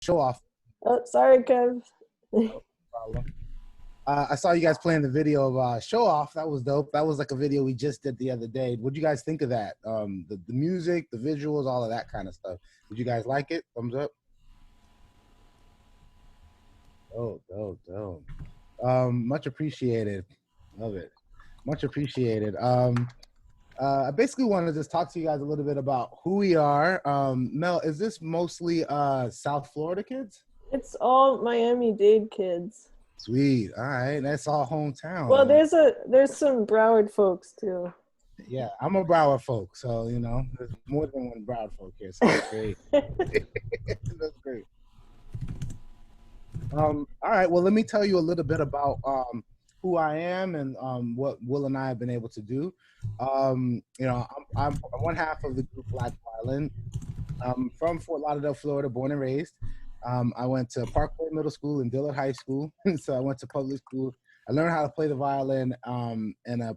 show off. Oh, sorry, Kev. No problem. I saw you guys playing the video of show off. That was dope. That was like a video we just did the other day. What do you guys think of that? The music, the visuals, all of that kind of stuff. Did you guys like it? Thumbs up. Oh, dope, dope. Much appreciated. Love it. Much appreciated. I basically want to just talk to you guys a little bit about who we are. Mel, is this mostly South Florida kids? It's all Miami-Dade kids. Sweet. All right. That's all Well, hometown. there's some Broward folks too. Yeah, I'm a Broward folk, so there's more than one Broward folk here, so that's great. That's great. All right, well, let me tell you a little bit about who I am and what Will and I have been able to do. I'm one half of the group Black Violin. I'm from Fort Lauderdale, Florida, born and raised. I went to Parkway Middle School and Dillard High School, so I went to public school. I learned how to play the violin in a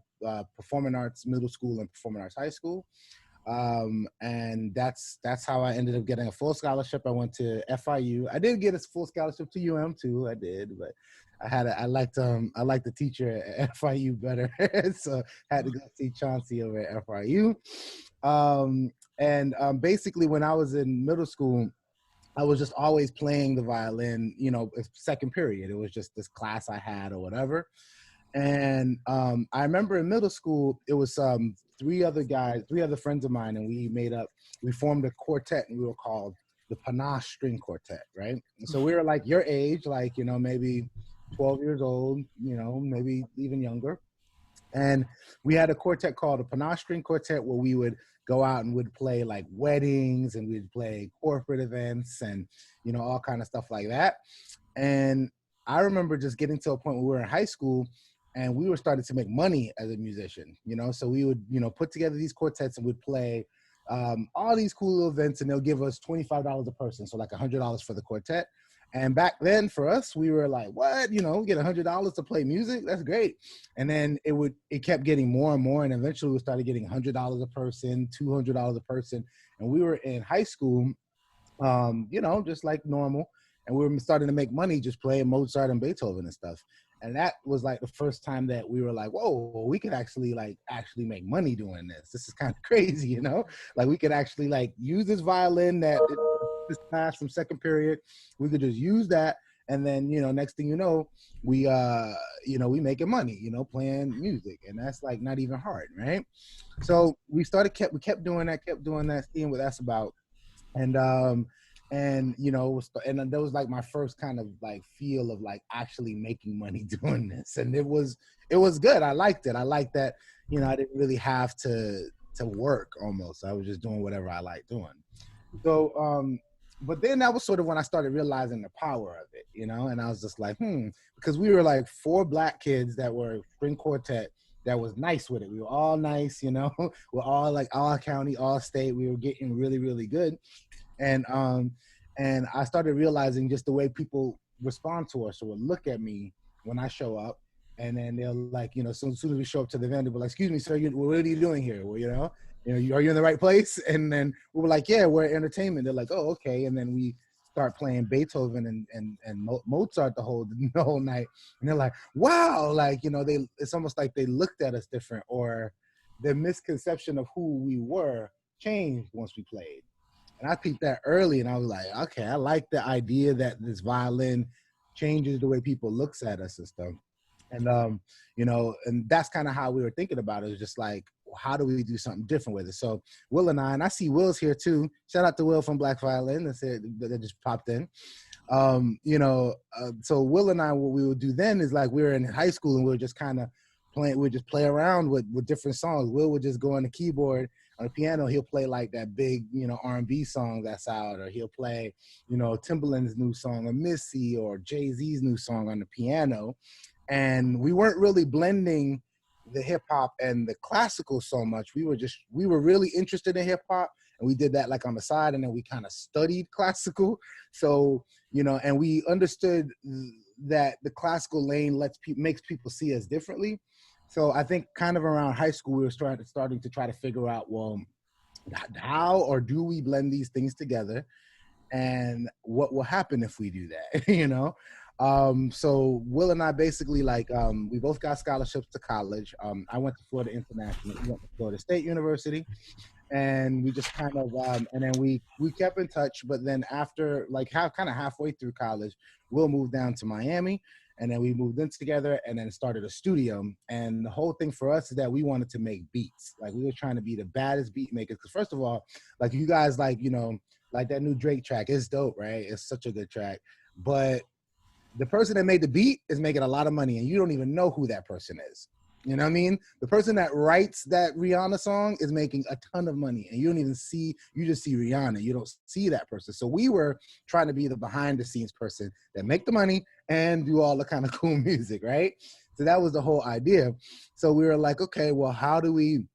performing arts middle school and performing arts high school. And that's how I ended up getting a full scholarship. I went to FIU. I did get a full scholarship to UM too. I did, but I liked the teacher at FIU better, so I had to go see Chauncey over at FIU. Basically, when I was in middle school, I was just always playing the violin, second period. It was just this class I had or whatever. And I remember in middle school, it was three other friends of mine, and we formed a quartet, and we were called the Panache String Quartet, right? And so we were like your age, like, maybe 12 years old, maybe even younger. And we had a quartet called the Panache String Quartet where we would go out and would play like weddings and we'd play corporate events and, all kind of stuff like that. And I remember just getting to a point where we were in high school and we were starting to make money as a musician, so we would, put together these quartets and we'd play all these cool little events, and they'll give us $25 a person. So like $100 for the quartet. And back then for us, we were like, what, we get $100 to play music. That's great. And then it kept getting more and more. And eventually we started getting $100 a person, $200 a person. And we were in high school, just like normal. And we were starting to make money just playing Mozart and Beethoven and stuff. And that was like the first time that we were like, whoa, we could actually make money doing this. This is kind of crazy, like we could actually like use this violin this class from second period. We could just use that. And then, next thing you know, we making money, playing music. And that's like not even hard, right? So we kept doing that, seeing what that's about. And and that was like my first kind of like feel of like actually making money doing this, and it was good. I liked it. I liked that I didn't really have to work. Almost, I was just doing whatever I liked doing. So but then that was sort of when I started realizing the power of it, and I was just like, because we were like four Black kids that were string quartet that was nice with it. We were all nice, we're all like all county, all state. We were getting really, really good. And I started realizing just the way people respond to us or would look at me when I show up, and then they'll like, so as soon as we show up to the event, they'll be like, excuse me, sir, what are you doing here? Well, are you in the right place? And then we were like, yeah, we're entertainment. They're like, oh, okay. And then we start playing Beethoven and Mozart the whole night, and they're like, wow, like it's almost like they looked at us different, or their misconception of who we were changed once we played. And I peeped that early, and I was like, okay, I like the idea that this violin changes the way people looks at us and stuff. And and that's kind of how we were thinking about it. It was just like, how do we do something different with it? So Will and I see Will's here too. Shout out to Will from Black Violin that just popped in. So Will and I, what we would do then is like we were in high school and we were just kind of playing. We'd just play around with different songs. Will would just go on the keyboard. On the piano, he'll play like that big, R&B song that's out, or he'll play, Timbaland's new song, or Missy, or Jay-Z's new song on the piano. And we weren't really blending the hip hop and the classical so much. We were really interested in hip hop, and we did that like on the side, and then we kind of studied classical. So, and we understood that the classical lane makes people see us differently. So I think kind of around high school, we were starting to try to figure out, well, how or do we blend these things together? and what will happen if we do that, you know? So Will and I basically we both got scholarships to college. I went to Florida International, he went to Florida State University, and we just kind of and then we kept in touch. But then after kind of halfway through college, Will moved down to Miami, and then we moved in together and then started a studio. And the whole thing for us is that we wanted to make beats. Like we were trying to be the baddest beat makers, because first of all, like you guys, like that new Drake track is dope, right? It's such a good track, but the person that made the beat is making a lot of money and you don't even know who that person is. You know what I mean? The person that writes that Rihanna song is making a ton of money and you don't even see, you just see Rihanna. You don't see that person. So we were trying to be the behind the scenes person that make the money and do all the kind of cool music, right? So that was the whole idea. So we were like, okay, well, how do we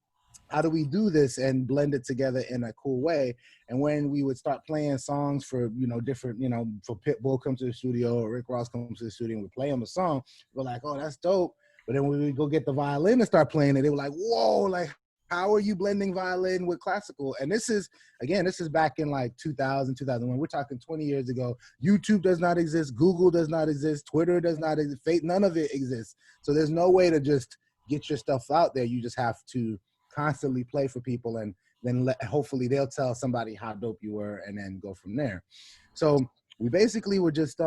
do this and blend it together in a cool way? And when we would start playing songs for, different, for Pitbull come to the studio or Rick Ross comes to the studio and we play them a song, we're like, oh, that's dope. But then when we go get the violin and start playing it, they were like, whoa, like, how are you blending violin with classical? And this is back in like 2000, 2001. We're talking 20 years ago. YouTube does not exist. Google does not exist. Twitter does not exist. None of it exists. So there's no way to just get your stuff out there. You just have to constantly play for people, and then hopefully they'll tell somebody how dope you were and then go from there. So we basically were just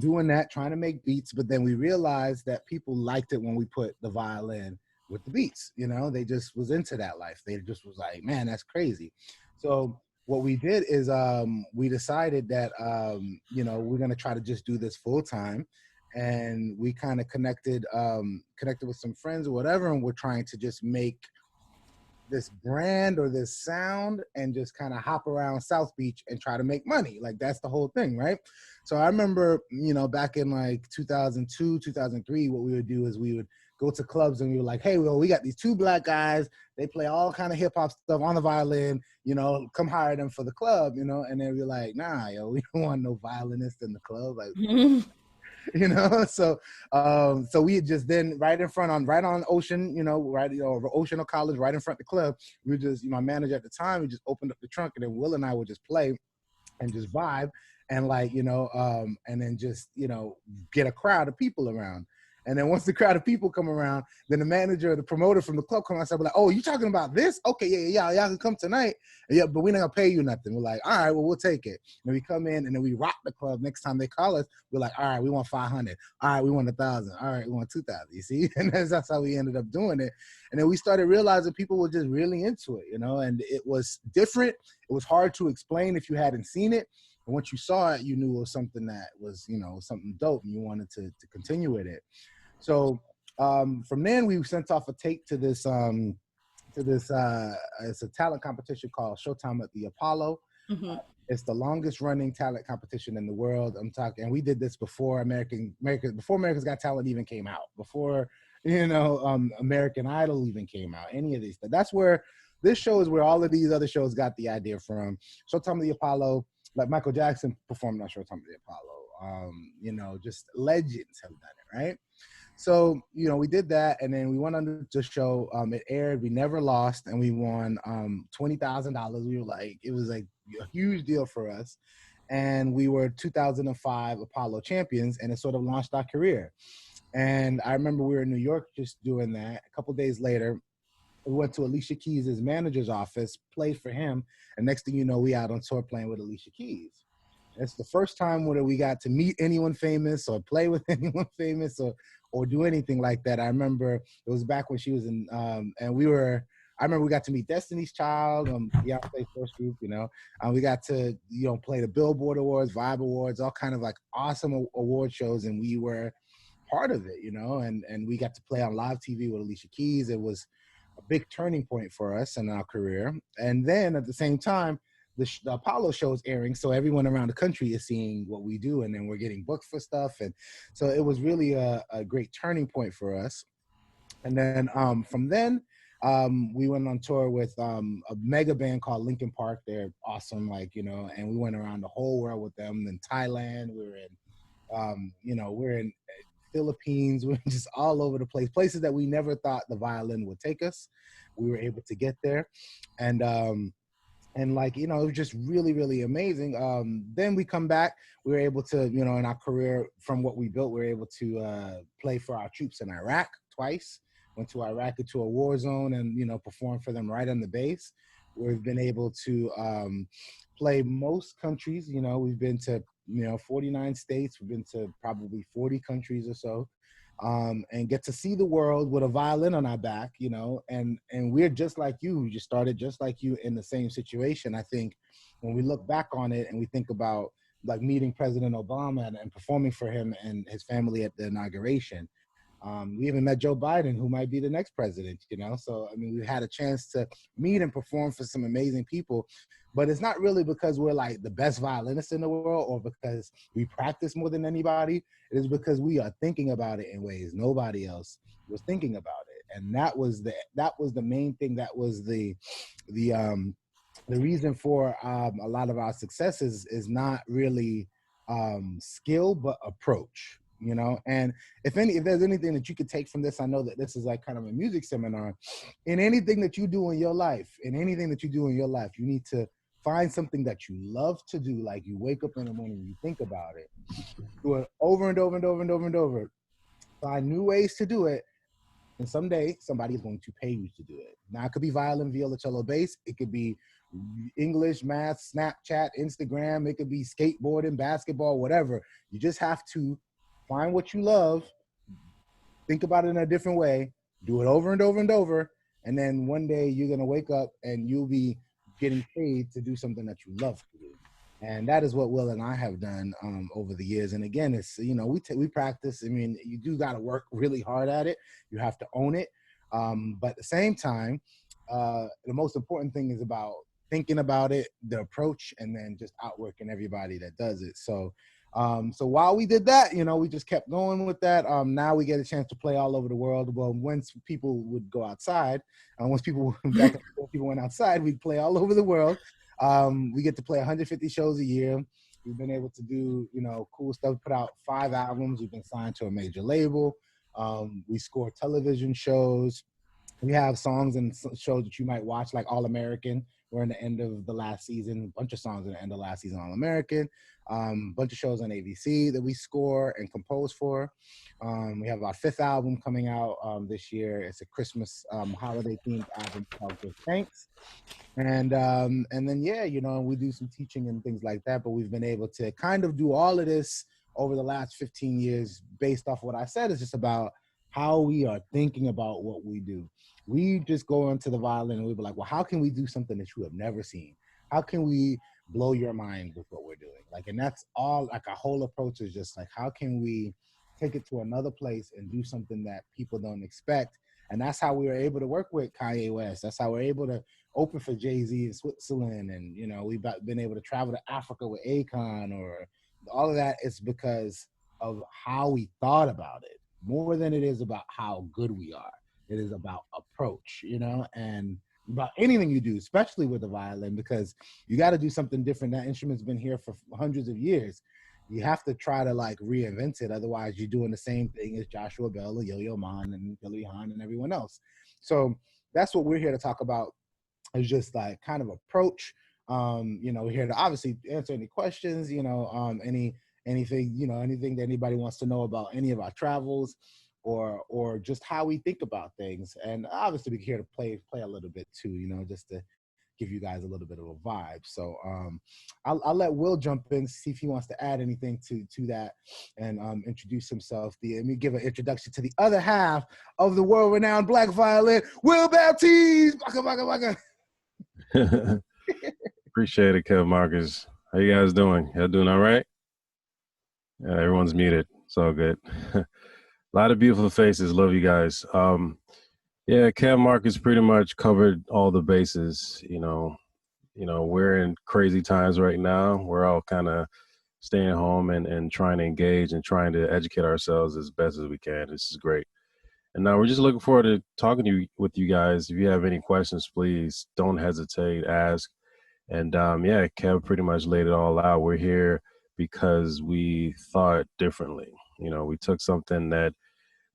doing that, trying to make beats, but then we realized that people liked it when we put the violin with the beats. They just was into that life. They just was like, man, that's crazy. So what we did is we decided that we're going to try to just do this full time. And we kind of connected with some friends or whatever, and we're trying to just make this brand or this sound and just kind of hop around South Beach and try to make money. Like that's the whole thing, right? So I remember, back in like 2002, 2003, what we would do is we would go to clubs and we were like, hey, well, we got these two black guys. They play all kind of hip hop stuff on the violin, come hire them for the club, and then we're like, nah, yo, we don't want no violinist in the club. Like, so we just then right on Ocean, over Ocean or College, right in front of the club, we just, my manager at the time, we just opened up the trunk, and then Will and I would just play and just vibe and and then just, get a crowd of people around. And then once the crowd of people come around, then the manager or the promoter from the club come outside, we're like, oh, you talking about this? Okay, yeah, y'all can come tonight. Yeah, but we're not gonna pay you nothing. We're like, all right, well, we'll take it. And we come in and then we rock the club. Next time they call us, we're like, all right, we want 500. All right, we want 1,000. All right, we want 2,000. You see? And that's how we ended up doing it. And then we started realizing people were just really into it, and it was different. It was hard to explain if you hadn't seen it. And once you saw it, you knew it was something that was, something dope, and you wanted to continue with it. So from then we sent off a tape to this it's a talent competition called Showtime at the Apollo. Mm-hmm. It's the longest running talent competition in the world. And we did this before America's Got Talent even came out, before American Idol even came out, any of these. That's where this show is, where all of these other shows got the idea from. Showtime at the Apollo, like Michael Jackson performed on Showtime at the Apollo. Just legends have done it, right? So, we did that, and then we went on the show. It aired. We never lost, and we won $20,000. We were like, it was like a huge deal for us. And we were 2005 Apollo champions, and it sort of launched our career. And I remember we were in New York just doing that. A couple days later, we went to Alicia Keys' manager's office, played for him, and next thing you know, we out on tour playing with Alicia Keys. It's the first time where we got to meet anyone famous or play with anyone famous or do anything like that. I remember it was back when she was in, and I remember we got to meet Destiny's Child, Beyonce's first group, we got to, play the Billboard Awards, Vibe Awards, all kind of like awesome award shows. And we were part of it, and we got to play on live TV with Alicia Keys. It was a big turning point for us in our career. And then at the same time, the Apollo show is airing, so everyone around the country is seeing what we do, and then we're getting booked for stuff. And so it was really a great turning point for us. And then from then, we went on tour with a mega band called Linkin Park. They're awesome, and we went around the whole world with them. In Thailand, we were in, we're in Philippines. We're just all over the place, places that we never thought the violin would take us. We were able to get there. And and like, you know, it was just really, really amazing. Then we come back, we were able to, you know, in our career from what we built, we were able to play for our troops in Iraq twice. Went to Iraq into a war zone and, you know, perform for them right on the base. We've been able to play most countries. You know, we've been to, you know, 49 states. We've been to probably 40 countries or so, and get to see the world with a violin on our back, you know, and we're just like you. We just started just like you in the same situation. I think when we look back on it and we think about like meeting President Obama and performing for him and his family at the inauguration. We even met Joe Biden, who might be the next president, you know? So, I mean, we had a chance to meet and perform for some amazing people, but it's not really because we're like the best violinists in the world or because we practice more than anybody. It is because we are thinking about it in ways nobody else was thinking about it. And that was the main thing. That was the, the reason for a lot of our successes is not really skill, but approach, you know. And if there's anything that you could take from this, I know that this is like kind of a music seminar. In anything that you do in your life, you need to find something that you love to do. Like you wake up in the morning, you think about it, do it over and over and over and over and over. Find new ways to do it, and someday somebody's going to pay you to do it. Now it could be violin, viola, cello, bass. It could be English, math, Snapchat, Instagram. It could be skateboarding, basketball, whatever. You just have to find what you love, think about it in a different way, do it over and over and over, and then one day you're gonna wake up and you'll be getting paid to do something that you love to do. And that is what Will and I have done over the years. And again, it's, you know, we practice. I mean, you do got to work really hard at it. You have to own it. But at the same time, the most important thing is about thinking about it, the approach, and then just outworking everybody that does it. So while we did that, you know, we just kept going with that. Now we get a chance to play all over the world. Well, once people would go outside, once people people went outside, we'd play all over the world. We get to play 150 shows a year. We've been able to do, you know, cool stuff, put out 5 albums. We've been signed to a major label. We score television shows. We have songs and shows that you might watch, like All American. We're in the end of the last season, a bunch of songs in the end of last season, All American. Bunch of shows on ABC that we score and compose for. We have our 5th album coming out this year. It's a Christmas holiday themed album called Give Thanks. And then, yeah, you know, we do some teaching and things like that, but we've been able to kind of do all of this over the last 15 years based off what I said. Is just about how we are thinking about what we do. We just go into the violin and we be like, well, how can we do something that you have never seen? How can we blow your mind with what we're doing? Like, and that's all, like, our whole approach is just like, how can we take it to another place and do something that people don't expect? And that's how we were able to work with Kanye West. That's how we're able to open for Jay-Z in Switzerland. And, you know, we've been able to travel to Africa with Akon, or all of that. Is because of how we thought about it more than it is about how good we are. It is about approach, you know, and about anything you do, especially with the violin, because you got to do something different. That instrument's been here for hundreds of years. You have to try to like reinvent it. Otherwise, you're doing the same thing as Joshua Bell, Yo-Yo Ma, and Billy Hahn, and everyone else. So that's what we're here to talk about. Is just like kind of approach. You know, we're here to obviously answer any questions. You know, anything, you know, anything that anybody wants to know about any of our travels, or just how we think about things. And obviously we're here to play a little bit too, you know, just to give you guys a little bit of a vibe. So I'll let Will jump in, see if he wants to add anything to that, and introduce himself. Let me give an introduction to the other half of the world-renowned Black Violin, Will Baptiste. Baka, baka, baka. Appreciate it, Kev Marcus. How you guys doing? Y'all doing all right? Yeah, everyone's muted. It's all good. A lot of beautiful faces. Love you guys. Yeah, Kev Marcus pretty much covered all the bases. You know, we're in crazy times right now. We're all kind of staying home and trying to engage and trying to educate ourselves as best as we can. This is great. And now we're just looking forward to talking with you guys. If you have any questions, please don't hesitate, ask. And yeah, Kev pretty much laid it all out. We're here because we thought differently. You know, we took something that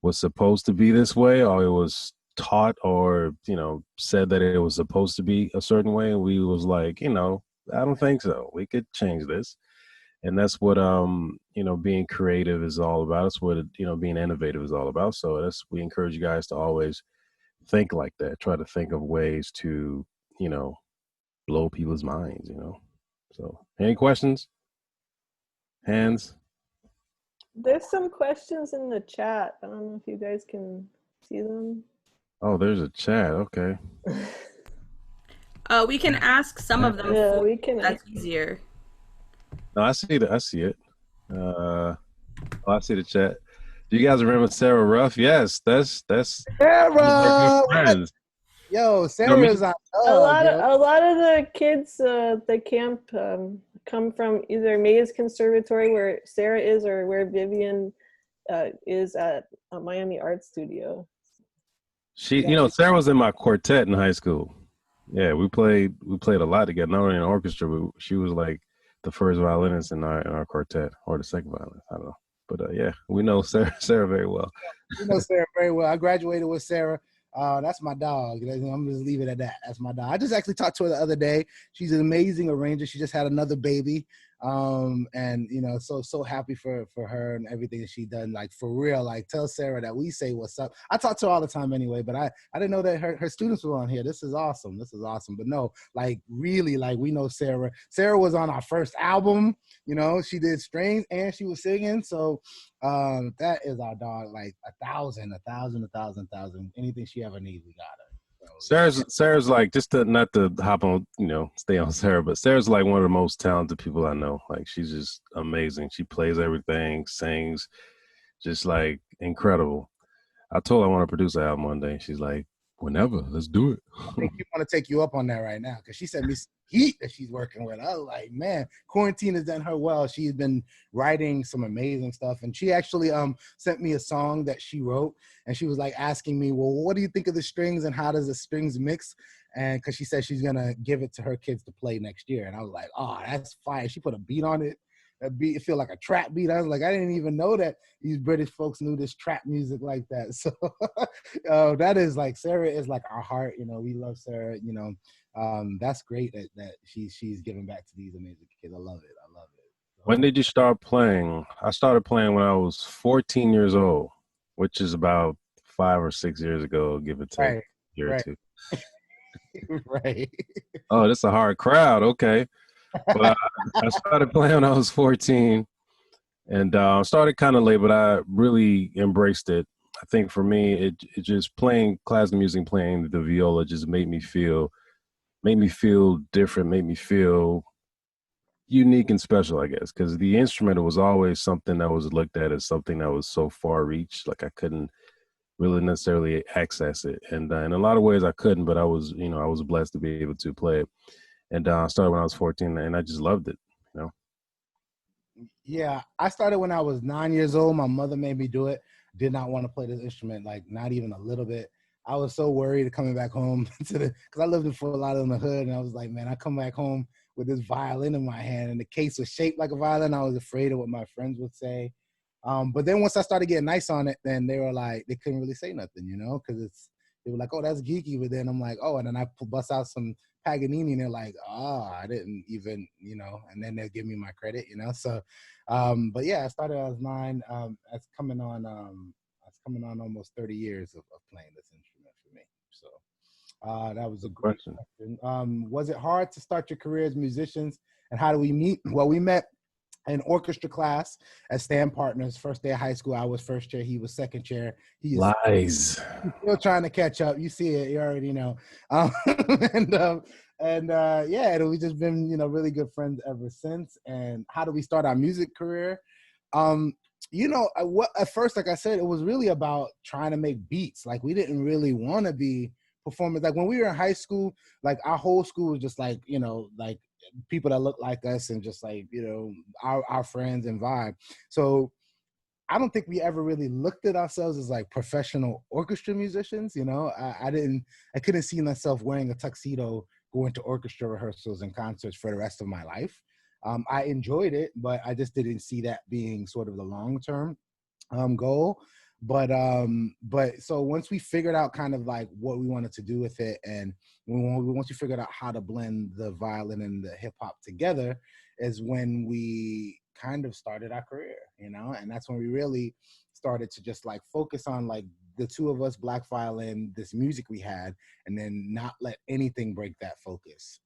was supposed to be this way, or it was taught or, said that it was supposed to be a certain way. And we was like, I don't think so. We could change this. And that's what, being creative is all about. It's what, being innovative is all about. So we encourage you guys to always think like that. Try to think of ways to, you know, blow people's minds. So any questions? Hands? There's some questions in the chat. I don't know if you guys can see them. Oh, there's a chat. Okay. We can ask some of them. Yeah, we can. That's easier. No, I see I see it. I see the chat. Do you guys remember Sarah Ruff? Yes, that's Sarah. friends. Yo, Sarah's on. A lot of the kids at the camp come from either Mays Conservatory, where Sarah is, or where Vivian is at Miami Art Studio. Sarah was in my quartet in high school. Yeah, we played a lot together. Not only in orchestra, but she was like the first violinist in our quartet, or the second violinist. I don't know, but yeah, we know Sarah very well. We know Sarah very well. I graduated with Sarah. That's my dog. I'm just leave it at that. That's my dog. I just actually talked to her the other day. She's an amazing arranger. She just had another baby. And so happy for her and everything that she done. Like, for real, like, tell Sarah that we say what's up. I talk to her all the time anyway, but I didn't know that her students were on here. This is awesome. But no, like, really, like, we know Sarah. Sarah was on our first album. She did strings and she was singing. So that is our dog. Like 1,000. Anything she ever needs, we got her. So, Sarah's like, just not to hop on, stay on Sarah, but Sarah's like one of the most talented people I know. Like, she's just amazing. She plays everything, sings, just like incredible. I told her I want to produce an album one day. She's like, whenever, let's do it. I think you want to take you up on that right now, because she sent me some heat that she's working with. I was like, man, quarantine has done her well. She's been writing some amazing stuff, and she actually sent me a song that she wrote, and she was like asking me, well, what do you think of the strings and how does the strings mix? And because she said she's gonna give it to her kids to play next year, and I was like, oh, that's fire. She put a beat on it. That beat, it feel like a trap beat. I was like, I didn't even know that these British folks knew this trap music like that. So that is like, Sarah is like our heart. We love Sarah. That's great that she's giving back to these amazing kids. I love it. When did you start playing? I started playing when I was 14 years old, which is about 5 or 6 years ago, give or take, a year or two. Right. Oh, that's a hard crowd. Okay. But I started playing when I was 14, and started kind of late, but I really embraced it. I think for me, it just playing classical music, playing the viola, just made me feel different, made me feel unique and special, I guess, because the instrument was always something that was looked at as something that was so far reach, like I couldn't really necessarily access it, and in a lot of ways I couldn't, but I was blessed to be able to play it. And I started when I was 14, and I just loved it, Yeah, I started when I was 9 years old. My mother made me do it. Did not want to play this instrument, like not even a little bit. I was so worried coming back home because I lived in Fort Lauderdale in the hood, and I was like, man, I come back home with this violin in my hand, and the case was shaped like a violin. I was afraid of what my friends would say. But then once I started getting nice on it, then they were like, they couldn't really say nothing, because they were like, oh, that's geeky. But then I'm like, oh, and then I bust out some Paganini, and they're like, oh, I didn't even, and then they'll give me my credit, So, but yeah, I started when I was 9. That's coming on almost 30 years of playing this instrument for me. So that was a great question. Was it hard to start your career as musicians, and how do we meet? Well, we met in orchestra class as stand partners. First day of high school, I was first chair, he was second chair. He is Lies. Still trying to catch up. You see it, you already know. Yeah, we've just been, really good friends ever since. And how do we start our music career? At first, like I said, it was really about trying to make beats. Like, we didn't really want to be performers. Like, when we were in high school, like, our whole school was just like, like people that look like us, and just like, our friends and vibe. So I don't think we ever really looked at ourselves as like professional orchestra musicians. I couldn't see myself wearing a tuxedo, going to orchestra rehearsals and concerts for the rest of my life. I enjoyed it, but I just didn't see that being sort of the long-term goal. But so once we figured out kind of like what we wanted to do with it, and once we figured out how to blend the violin and the hip hop together, is when we kind of started our career, and that's when we really started to just like focus on like the two of us, Black Violin, this music we had, and then not let anything break that focus.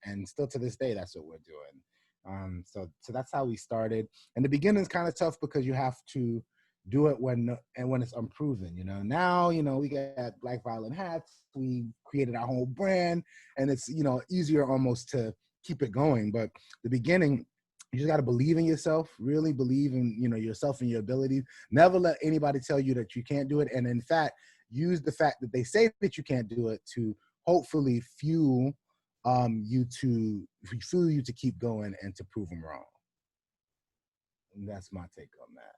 And still to this day, that's what we're doing. So that's how we started. And the beginning is kind of tough because you have to do it when it's unproven. Now we got Black Violin hats. We created our whole brand, and it's easier almost to keep it going. But the beginning, you just got to believe in yourself, really believe in yourself and your abilities. Never let anybody tell you that you can't do it, and in fact use the fact that they say that you can't do it to hopefully fuel you to keep going and to prove them wrong. And that's my take on that.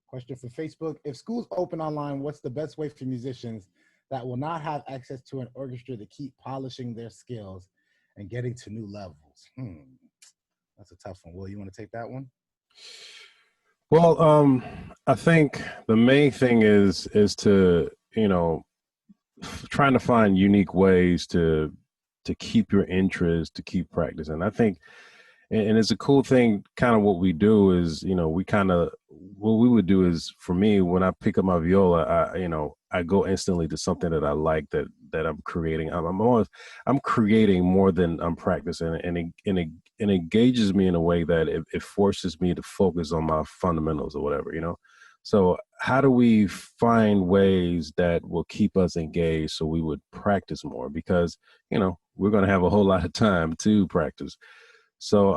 Question for Facebook: if schools open online, what's the best way for musicians that will not have access to an orchestra to keep polishing their skills and getting to new levels? That's a tough one. Will, you want to take that one? Well, I think the main thing is to, trying to find unique ways to keep your interest, to keep practicing. I think, and it's a cool thing, kind of what we do is, what we would do is, for me, when I pick up my viola, I go instantly to something that I like, that I'm creating. I'm creating more than I'm practicing, and it engages me in a way that it forces me to focus on my fundamentals or whatever, So how do we find ways that will keep us engaged so we would practice more? Because, we're going to have a whole lot of time to practice. So,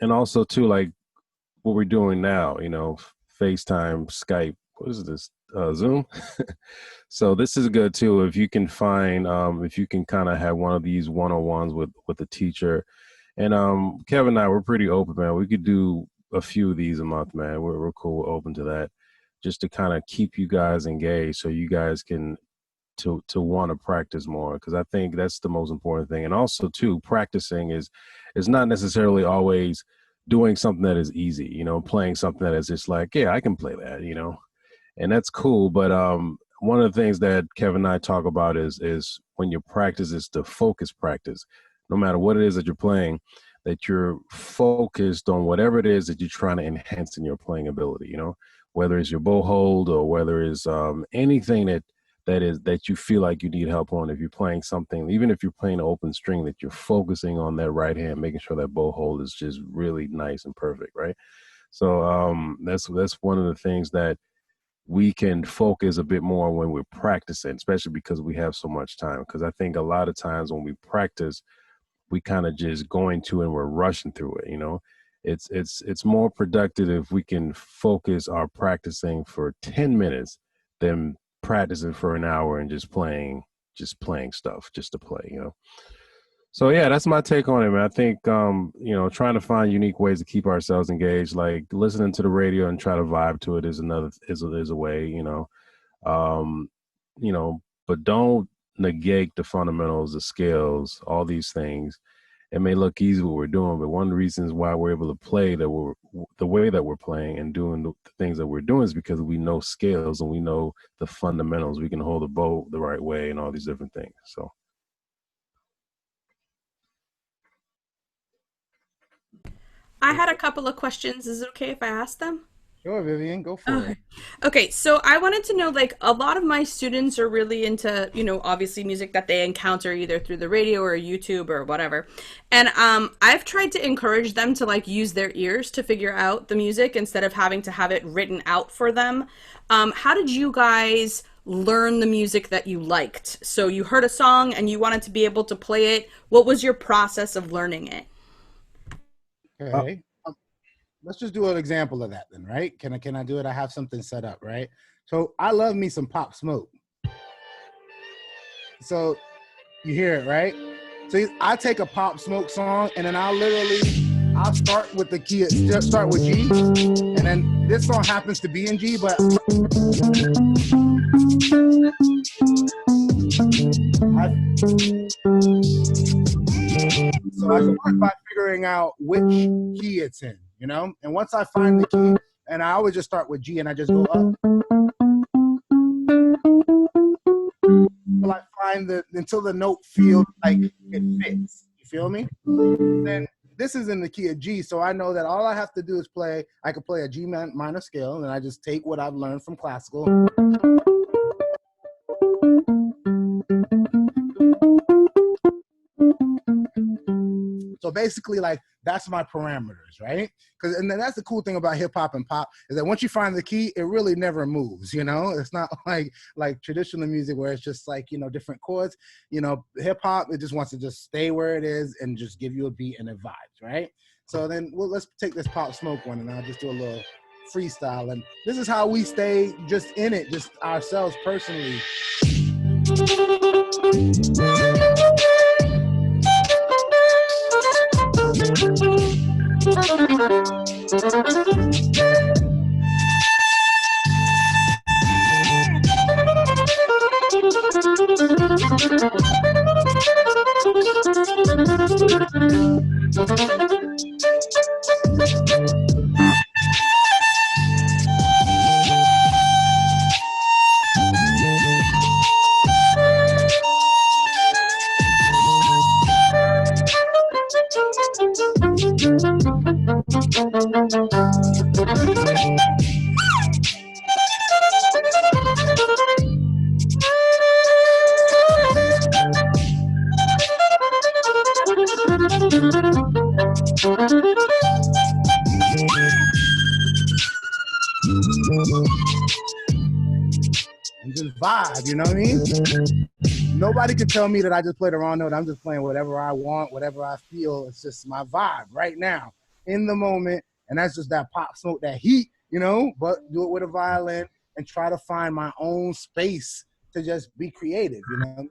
and also too, like what we're doing now, FaceTime, Skype, what is this? Zoom. So this is good too. If you can find, if you can kind of have one of these one-on-ones with a teacher. And Kevin and I, we're pretty open, man. We could do a few of these a month, man. We're cool, we're open to that, just to kind of keep you guys engaged, so you guys can to want to practice more, because I think that's the most important thing. And also too, practicing is not necessarily always doing something that is easy, playing something that is just like, yeah, I can play that, and that's cool. But one of the things that Kevin and I talk about is when you practice, is to focus practice. No matter what it is that you're playing, that you're focused on whatever it is that you're trying to enhance in your playing ability, whether it's your bow hold or whether it's anything that you feel like you need help on. If you're playing something, even if you're playing an open string, that you're focusing on that right hand, making sure that bow hold is just really nice and perfect, right? So that's one of the things that we can focus a bit more when we're practicing, especially because we have so much time. Because I think a lot of times when we practice, we kind of just go into and we're rushing through it. It's more productive if we can focus our practicing for 10 minutes than practicing for an hour and just playing stuff just to play. So yeah, that's my take on it, man. I think trying to find unique ways to keep ourselves engaged, like listening to the radio and try to vibe to it, is a way. But don't negate the fundamentals, the skills, all these things. It may look easy what we're doing, but one of the reasons why we're able to play the way that we're playing and doing the things that we're doing is because we know scales and we know the fundamentals. We can hold the bow the right way and all these different things. So. I had a couple of questions. Is it okay if I ask them? Sure, Vivian, go for it. Okay, so I wanted to know, like, a lot of my students are really into, obviously music that they encounter either through the radio or YouTube or whatever. And I've tried to encourage them to, like, use their ears to figure out the music instead of having to have it written out for them. How did you guys learn the music that you liked? So you heard a song and you wanted to be able to play it. What was your process of learning it? Okay. Let's just do an example of that then, right? Can I do it? I have something set up, right? So I love me some Pop Smoke. So you hear it, right? So I take a Pop Smoke song and then I'll start with the key, start with G, and then this song happens to be in G, but so I start by figuring out which key it's in, and once I find the key, And I always just start with G and I just go up until I find until the note feels like it fits. You feel me? Then this is in the key of G, so I know that all I have to do is I could play a G minor scale, and I just take what I've learned from classical. So basically, like, that's my parameters, right? And then that's the cool thing about hip hop and pop is that once you find the key, it really never moves, you know? It's not like traditional music where it's just like, you know, different chords. You know, hip hop, it just wants to just stay where it is and just give you a beat and it vibes, right? So then, well, let's take this Pop Smoke one and I'll just do a little freestyle. And this is how we stay just in it, just ourselves personally. And just vibe, you know what I mean? Nobody can tell me that I just play the wrong note. I'm just playing whatever I want, whatever I feel. It's just my vibe right now, in the moment. And that's just that Pop Smoke, that heat, you know, but do it with a violin and try to find my own space to just be creative, you know what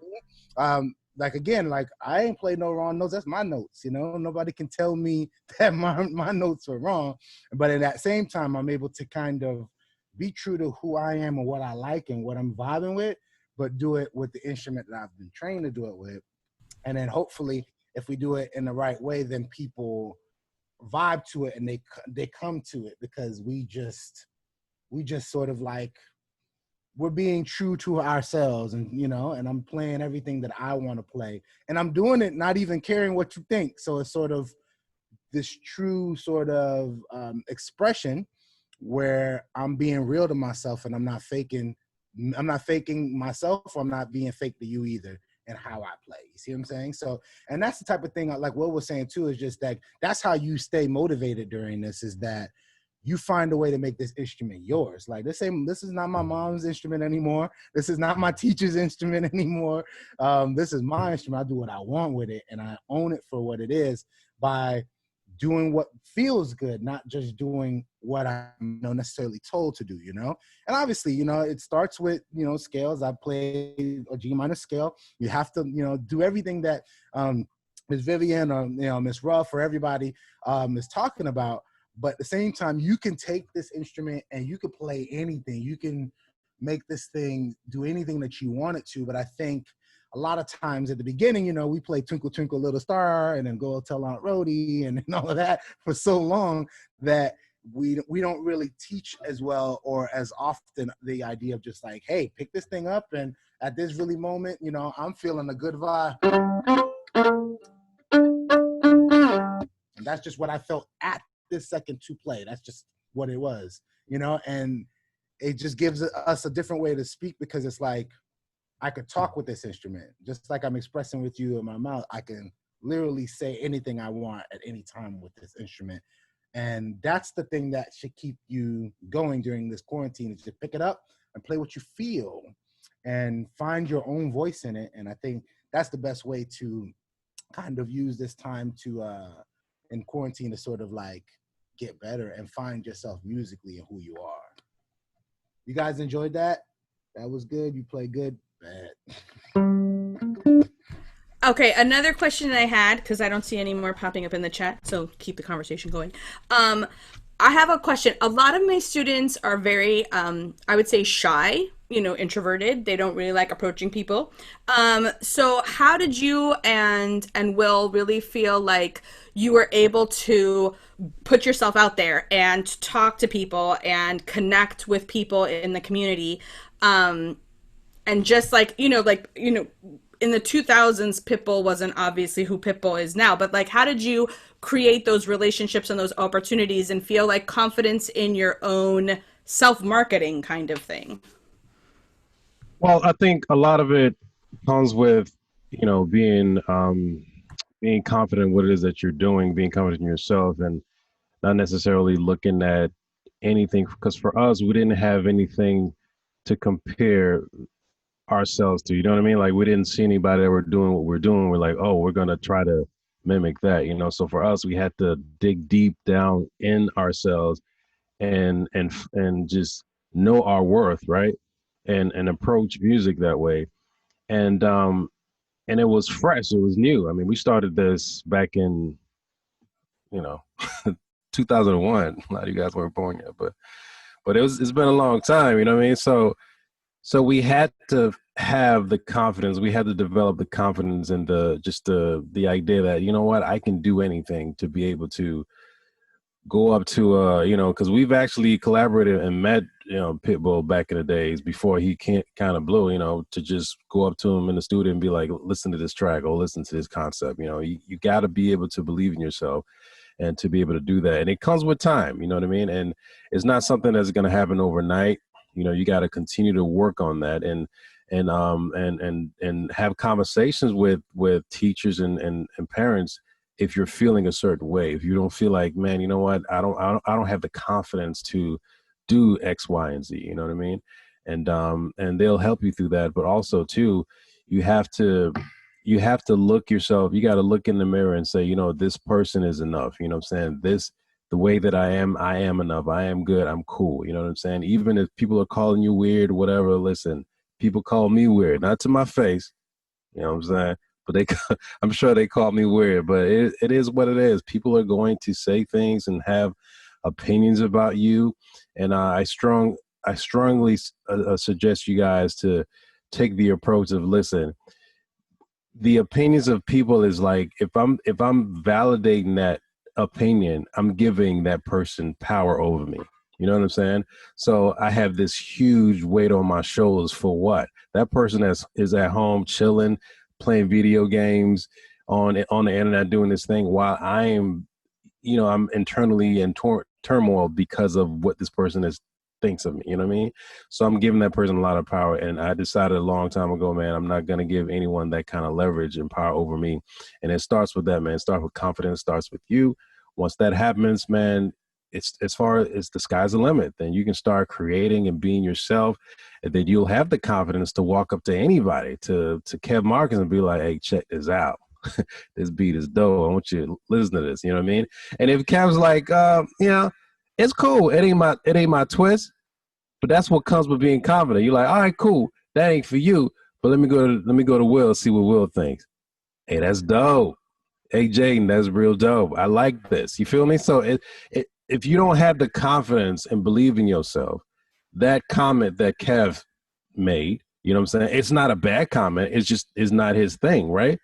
I mean? Like, again, like, I ain't played no wrong notes. That's my notes, you know? Nobody can tell me that my notes are wrong. But at that same time, I'm able to kind of be true to who I am and what I like and what I'm vibing with, but do it with the instrument that I've been trained to do it with. And then hopefully, if we do it in the right way, then people vibe to it and they come to it because we just sort of like, we're being true to ourselves, and, you know, and I'm playing everything that I want to play, and I'm doing it not even caring what you think. So it's sort of this true sort of expression where I'm being real to myself, and I'm not faking myself, or I'm not being fake to you either, and how I play. You see what I'm saying? So, and that's the type of thing, like Will was saying too, is just that that's how you stay motivated during this, is that you find a way to make this instrument yours. Like, this is not my mom's instrument anymore. This is not my teacher's instrument anymore. This is my instrument. I do what I want with it, and I own it for what it is by doing what feels good, not just doing what I'm necessarily told to do, you know? And obviously, you know, it starts with, you know, scales. I play a G minor scale. You have to, you know, do everything that Ms. Vivian or, you know, Ms. Ruff or everybody is talking about. But at the same time, you can take this instrument and you can play anything. You can make this thing do anything that you want it to. But I think a lot of times at the beginning, you know, we play Twinkle, Twinkle, Little Star and then Go Tell Aunt Rhody and all of that for so long that we don't really teach as well or as often the idea of just like, hey, pick this thing up, and at this really moment, you know, I'm feeling a good vibe. And that's just what I felt at this second to play. That's just what it was, you know, and it just gives us a different way to speak, because it's like, I could talk with this instrument, just like I'm expressing with you in my mouth. I can literally say anything I want at any time with this instrument. And that's the thing that should keep you going during this quarantine, is to pick it up and play what you feel and find your own voice in it. And I think that's the best way to kind of use this time to, in quarantine, to sort of like get better and find yourself musically and who you are. You guys enjoyed that? That was good. You played good. Bad. Okay, another question I had, because I don't see any more popping up in the chat, so keep the conversation going. I have a question. A lot of my students are very, I would say, shy introverted. They don't really like approaching people. So how did you and Will really feel like you were able to put yourself out there and talk to people and connect with people in the community? And just in the 2000s, Pitbull wasn't obviously who Pitbull is now, but like, how did you create those relationships and those opportunities and feel like confidence in your own self-marketing kind of thing? Well, I think a lot of it comes with, being confident in what it is that you're doing, being confident in yourself, and not necessarily looking at anything. Because for us, we didn't have anything to compare ourselves to. You know what I mean? Like we didn't see anybody that were doing what we're doing. We're like, oh, we're gonna try to mimic that. So for us, we had to dig deep down in ourselves and just know our worth, right? And approach music that way. And it was fresh, it was new. I mean, we started this back in, you know 2001. A lot of you guys weren't born yet, but it's been a long time, you know what I mean? So we had to have the confidence. We had to develop the confidence and the idea that, you know what, I can do anything, to be able to go up to because we've actually collaborated and met Pitbull back in the days before he can't kind of blew, to just go up to him in the studio and be like, listen to this track or listen to this concept. You got to be able to believe in yourself and to be able to do that, and it comes with time, you know what I mean? And it's not something that's going to happen overnight. You got to continue to work on that and have conversations with teachers and parents. If you're feeling a certain way, if you don't feel like, man, you know what, I don't have the confidence to do X, Y, and Z, you know what I mean? And they'll help you through that. But also too, you have to look yourself, you got to look in the mirror and say, this person is enough. You know what I'm saying? The way that I am enough. I am good. I'm cool. You know what I'm saying? Even if people are calling you weird, whatever, listen, people call me weird, not to my face. You know what I'm saying? But I'm sure they call me weird, but it is what it is. People are going to say things and have opinions about you. And I strongly suggest you guys to take the approach of, listen, the opinions of people is like, if I'm validating that opinion, I'm giving that person power over me. You know what I'm saying? So I have this huge weight on my shoulders for what? That person is at home chilling, playing video games on the internet, doing this thing while I'm internally in turmoil because of what this person thinks of me. You know what I mean? So I'm giving that person a lot of power. And I decided a long time ago, man, I'm not going to give anyone that kind of leverage and power over me. And it starts with that, man. It starts with confidence, starts with you. Once that happens, man, it's as far as the sky's the limit. Then you can start creating and being yourself, and then you'll have the confidence to walk up to anybody, to Kev Marcus, and be like, hey, check this out. This beat is dope. I want you to listen to this. You know what I mean? And if Kev's like, it's cool. It ain't my twist, but that's what comes with being confident. You're like, all right, cool. That ain't for you, but let me go to Will, see what Will thinks. Hey, that's dope. Hey, Jaden, that's real dope. I like this. You feel me? So if you don't have the confidence and believe in yourself, that comment that Kev made, you know what I'm saying? It's not a bad comment. It's not his thing, right?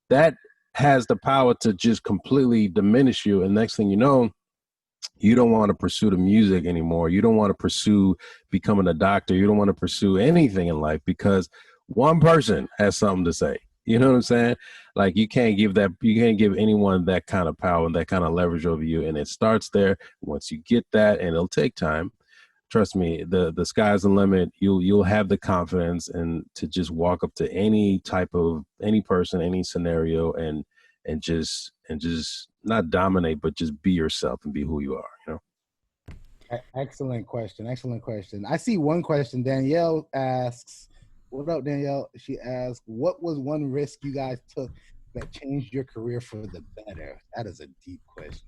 That has the power to just completely diminish you. And next thing you know, you don't want to pursue the music anymore. You don't want to pursue becoming a doctor. You don't want to pursue anything in life because one person has something to say. You know what I'm saying? Like you can't give anyone that kind of power and that kind of leverage over you. And it starts there. Once you get that, and it'll take time, trust me, the sky's the limit. You'll have the confidence and to just walk up to any person, any scenario, and just not dominate, but just be yourself and be who you are. Excellent question. I see one question. Danielle asks, what up, Danielle? She asked, what was one risk you guys took that changed your career for the better? That is a deep question.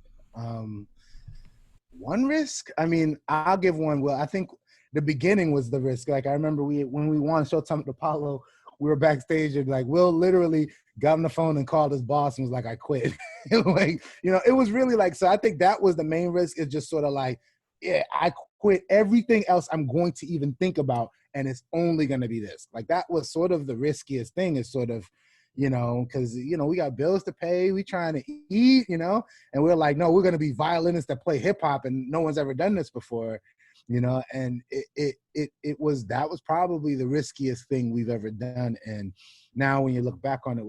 One risk? I mean, I'll give one. Well, I think the beginning was the risk. Like, I remember when we won Showtime at Apollo, we were backstage and like Will literally got on the phone and called his boss and was like, I quit. Like, it was really like, so I think that was the main risk, is just sort of like, yeah, I quit everything else I'm going to even think about, and it's only going to be this. Like that was sort of the riskiest thing, is sort of, you know, because, you know, we got bills to pay, we trying to eat, you know, and we're like, no, we're going to be violinists that play hip hop, and no one's ever done this before, you know. And that was probably the riskiest thing we've ever done. And now when you look back on it,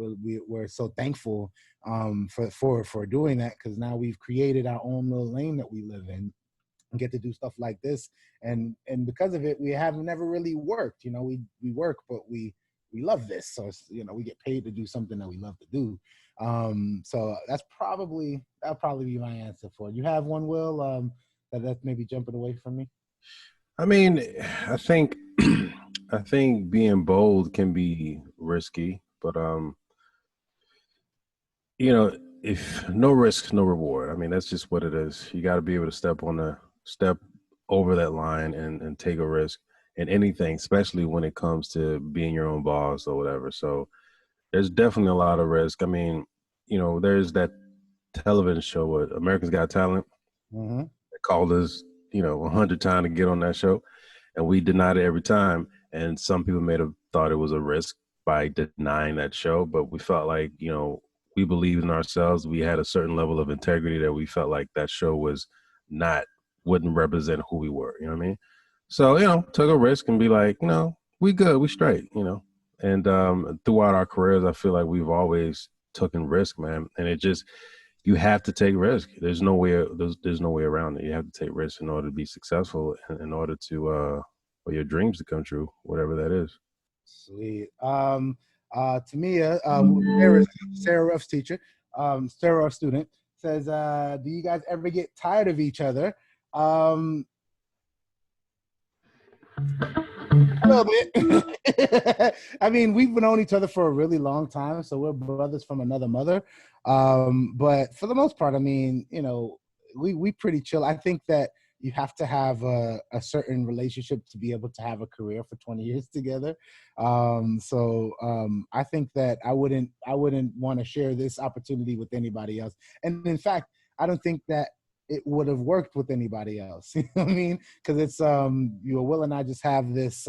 we're so thankful for doing that, because now we've created our own little lane that we live in and get to do stuff like this. And because of it, we have never really worked, you know. We work, but we love this. So it's, you know, we get paid to do something that we love to do. So that'll probably be my answer for it. You have one, Will, that's maybe jumping away from me? I mean, I think being bold can be risky, but you know, if no risk, no reward. I mean, that's just what it is. You got to be able to step over that line and take a risk in anything, especially when it comes to being your own boss or whatever. So there's definitely a lot of risk. I mean, you know, there's that television show, America's Got Talent. Mm-hmm. They called us, you know, 100 times to get on that show, and we denied it every time. And some people may have thought it was a risk by denying that show, but we felt like, you know, we believed in ourselves. We had a certain level of integrity that we felt like that show wouldn't represent who we were. You know what I mean? So, you know, took a risk and be like, you know, we good, we straight, you know. And throughout our careers, I feel like we've always taken risk, man. And it just, you have to take risk. There's no way around it. You have to take risks in order to be successful, and in order to for your dreams to come true, whatever that is. Sweet. Tamia, Sarah Ruff's teacher, Sarah Ruff student, says, do you guys ever get tired of each other? A little bit. I mean, we've known each other for a really long time, so we're brothers from another mother. But for the most part, I mean, you know, we pretty chill. I think that you have to have a certain relationship to be able to have a career for 20 years together. I think that I wouldn't want to share this opportunity with anybody else. And in fact, I don't think that it would have worked with anybody else. You know what I mean? Because it's you know, Will and I just have this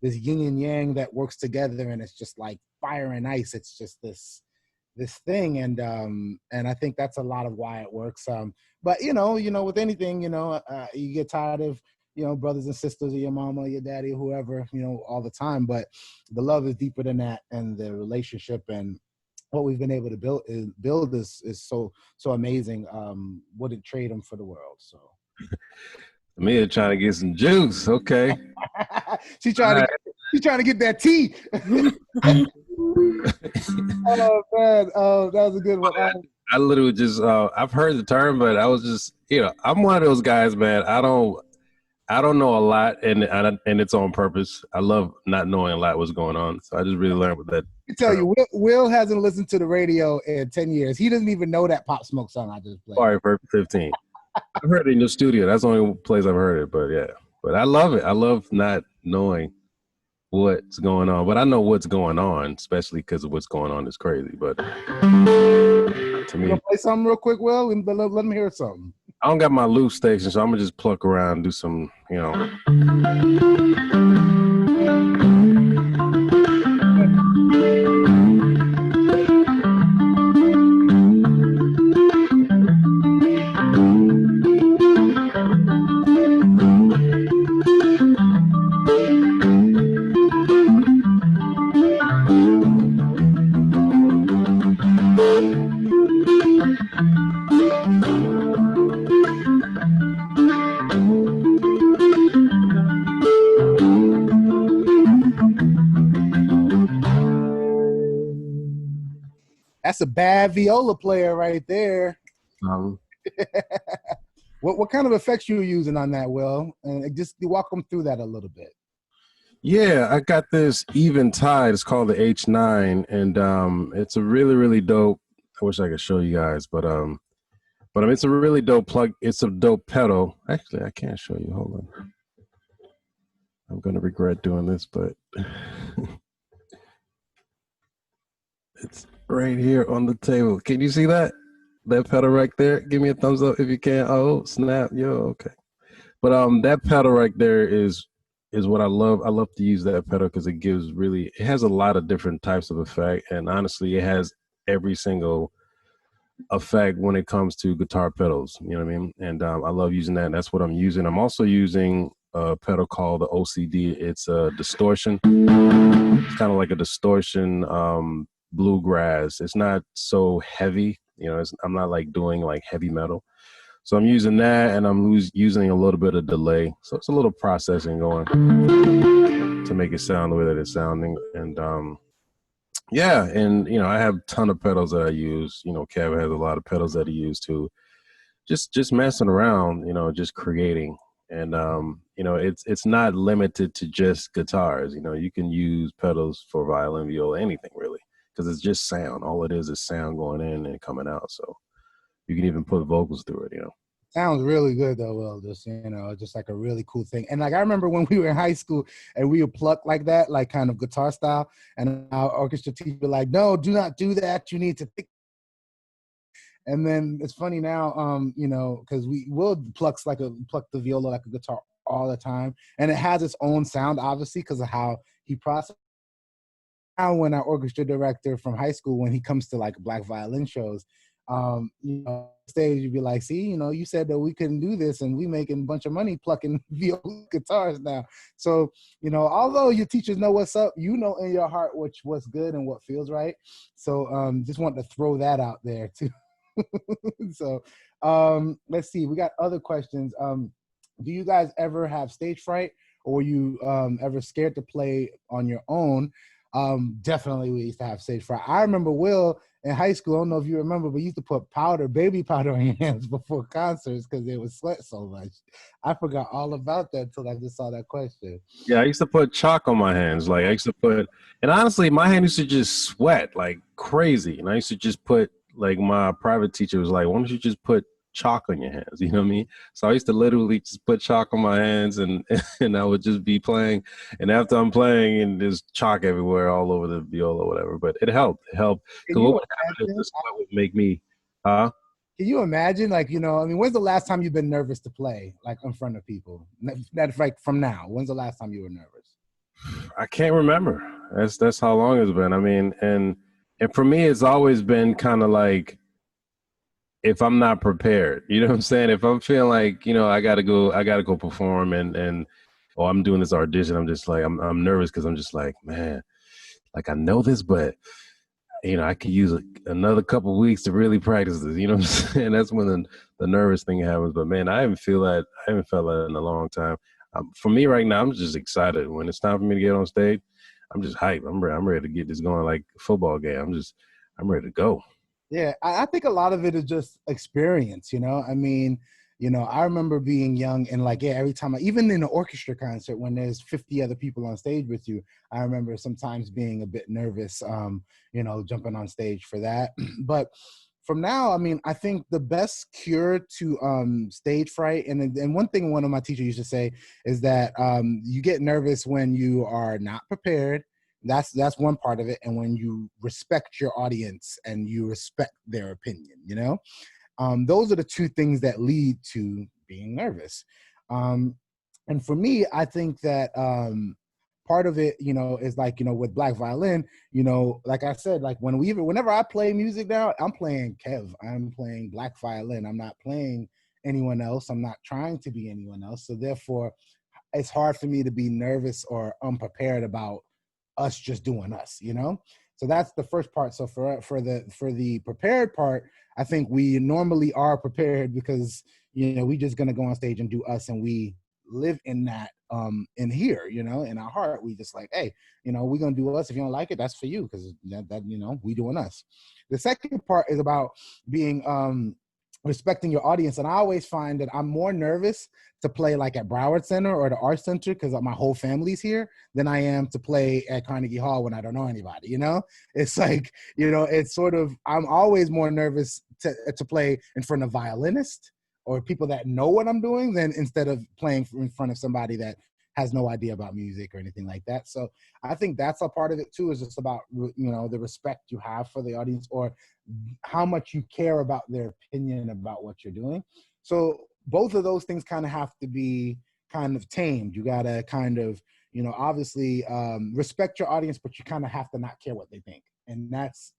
this yin and yang that works together, and it's just like fire and ice. It's just this thing, and I think that's a lot of why it works. But you know, with anything, you know, you get tired of, you know, brothers and sisters or your mama or your daddy or whoever, you know, all the time. But the love is deeper than that, and the relationship and what we've been able to build is so amazing. Wouldn't trade them for the world. So Mia trying to get some juice. Okay. She's trying to get that tea. Oh man, oh, that was a good one. I literally just I've heard the term, but I was just, you know, I'm one of those guys, man. I don't know a lot, and it's on purpose. I love not knowing a lot what's going on, so I just really learned with that. I tell you, Will hasn't listened to the radio in 10 years. He doesn't even know that Pop Smoke song I just played. Sorry, for 15. I've heard it in your studio. That's the only place I've heard it, but yeah. But I love it. I love not knowing what's going on, but I know what's going on, especially because of what's going on is crazy. But to me, you gonna play something real quick, Will, and let me hear something. I don't got my loop station, so I'm gonna just pluck around and do some, you know. That's a bad viola player right there. What kind of effects you were using on that, Will? And just walk them through that a little bit. Yeah, I got this Eventide. It's called the H9, and it's a really, really dope. I wish I could show you guys, but it's a really dope plug. It's a dope pedal. Actually, I can't show you. Hold on. I'm gonna regret doing this, but it's right here on the table. Can you see that? That pedal right there? Give me a thumbs up if you can. Oh, snap. Yo, okay. But that pedal right there is is what I love. I love to use that pedal because it has a lot of different types of effect. And honestly, it has every single effect when it comes to guitar pedals. You know what I mean? And I love using that. And that's what I'm using. I'm also using a pedal called the OCD. It's a distortion. It's kind of like a distortion bluegrass. It's not so heavy. I'm not like doing like heavy metal. So I'm using that, and I'm using a little bit of delay. So it's a little processing going to make it sound the way that it's sounding. And yeah, and I have a ton of pedals that I use. Kev has a lot of pedals that he used too. Just messing around, just creating. And it's not limited to just guitars. You can use pedals for violin, viola, anything really, because it's just sound. All it is sound going in and coming out. So you can even put vocals through it. Sounds really good though, Will. Just like a really cool thing. And like I remember when we were in high school and we would pluck like that, like kind of guitar style, and our orchestra teacher would like, no, do not do that. You need to pick. And then it's funny now, because Will pluck the viola like a guitar all the time, and it has its own sound, obviously, because of how he processes. Now, when our orchestra director from high school, when he comes to like Black Violin shows, stage, you'd be like, see, you said that we couldn't do this, and we making a bunch of money plucking viola guitars now. So, although your teachers know what's up, in your heart what's good and what feels right. So, just want to throw that out there too. So, let's see. We got other questions. Do you guys ever have stage fright, or were you ever scared to play on your own? Definitely we used to have stage fright. I remember Will in high school, I don't know if you remember, but you used to put baby powder on your hands before concerts because they would sweat so much. I forgot all about that until I just saw that question. Yeah, I used to put chalk on my hands. Like I used to and honestly, my hand used to just sweat like crazy. And I used to just put, like, my private teacher was like, why don't you just put chalk on your hands? You know what I mean? So I used to literally just put chalk on my hands and I would just be playing. And after I'm playing, and there's chalk everywhere all over the viola or whatever. But it helped. Because what would happen is the sweat would make me, Can you imagine, when's the last time you've been nervous to play, like, in front of people? That's like from now. When's the last time you were nervous? I can't remember. That's how long it's been. I mean, and for me, it's always been kind of like, if I'm not prepared, you know what I'm saying? If I'm feeling like, I gotta go perform or I'm doing this audition, I'm just like, I'm nervous because I'm just like, man, like I know this, but I could use another couple of weeks to really practice this. You know what I'm saying? That's when the nervous thing happens. But man, I haven't felt that in a long time. For me right now, I'm just excited. When it's time for me to get on stage, I'm just hyped. I'm ready to get this going like a football game. I'm ready to go. Yeah, I think a lot of it is just experience, I mean, I remember being young and like, yeah, every time, even in an orchestra concert, when there's 50 other people on stage with you, I remember sometimes being a bit nervous, jumping on stage for that. But from now, I mean, I think the best cure to stage fright, and one thing one of my teachers used to say is that you get nervous when you are not prepared. That's one part of it. And when you respect your audience and you respect their opinion, those are the two things that lead to being nervous. And for me, I think that part of it, is like, with Black Violin, like I said, like whenever I play music now, I'm playing Kev, I'm playing Black Violin. I'm not playing anyone else. I'm not trying to be anyone else. So therefore, it's hard for me to be nervous or unprepared about us just doing us, So that's the first part. So for the prepared part, I think we normally are prepared because, we just gonna go on stage and do us, and we live in that in here, in our heart. We just like, hey, we're gonna do us. If you don't like it, that's for you, because that we doing us. The second part is about being respecting your audience. And I always find that I'm more nervous to play like at Broward Center or the Arts Center, because my whole family's here, than I am to play at Carnegie Hall when I don't know anybody, It's like, it's sort of, I'm always more nervous to play in front of violinists or people that know what I'm doing than instead of playing in front of somebody that has no idea about music or anything like that. So I think that's a part of it too, is just about, the respect you have for the audience, or how much you care about their opinion about what you're doing. So both of those things kind of have to be kind of tamed. You gotta kind of, obviously respect your audience, but you kind of have to not care what they think. And that's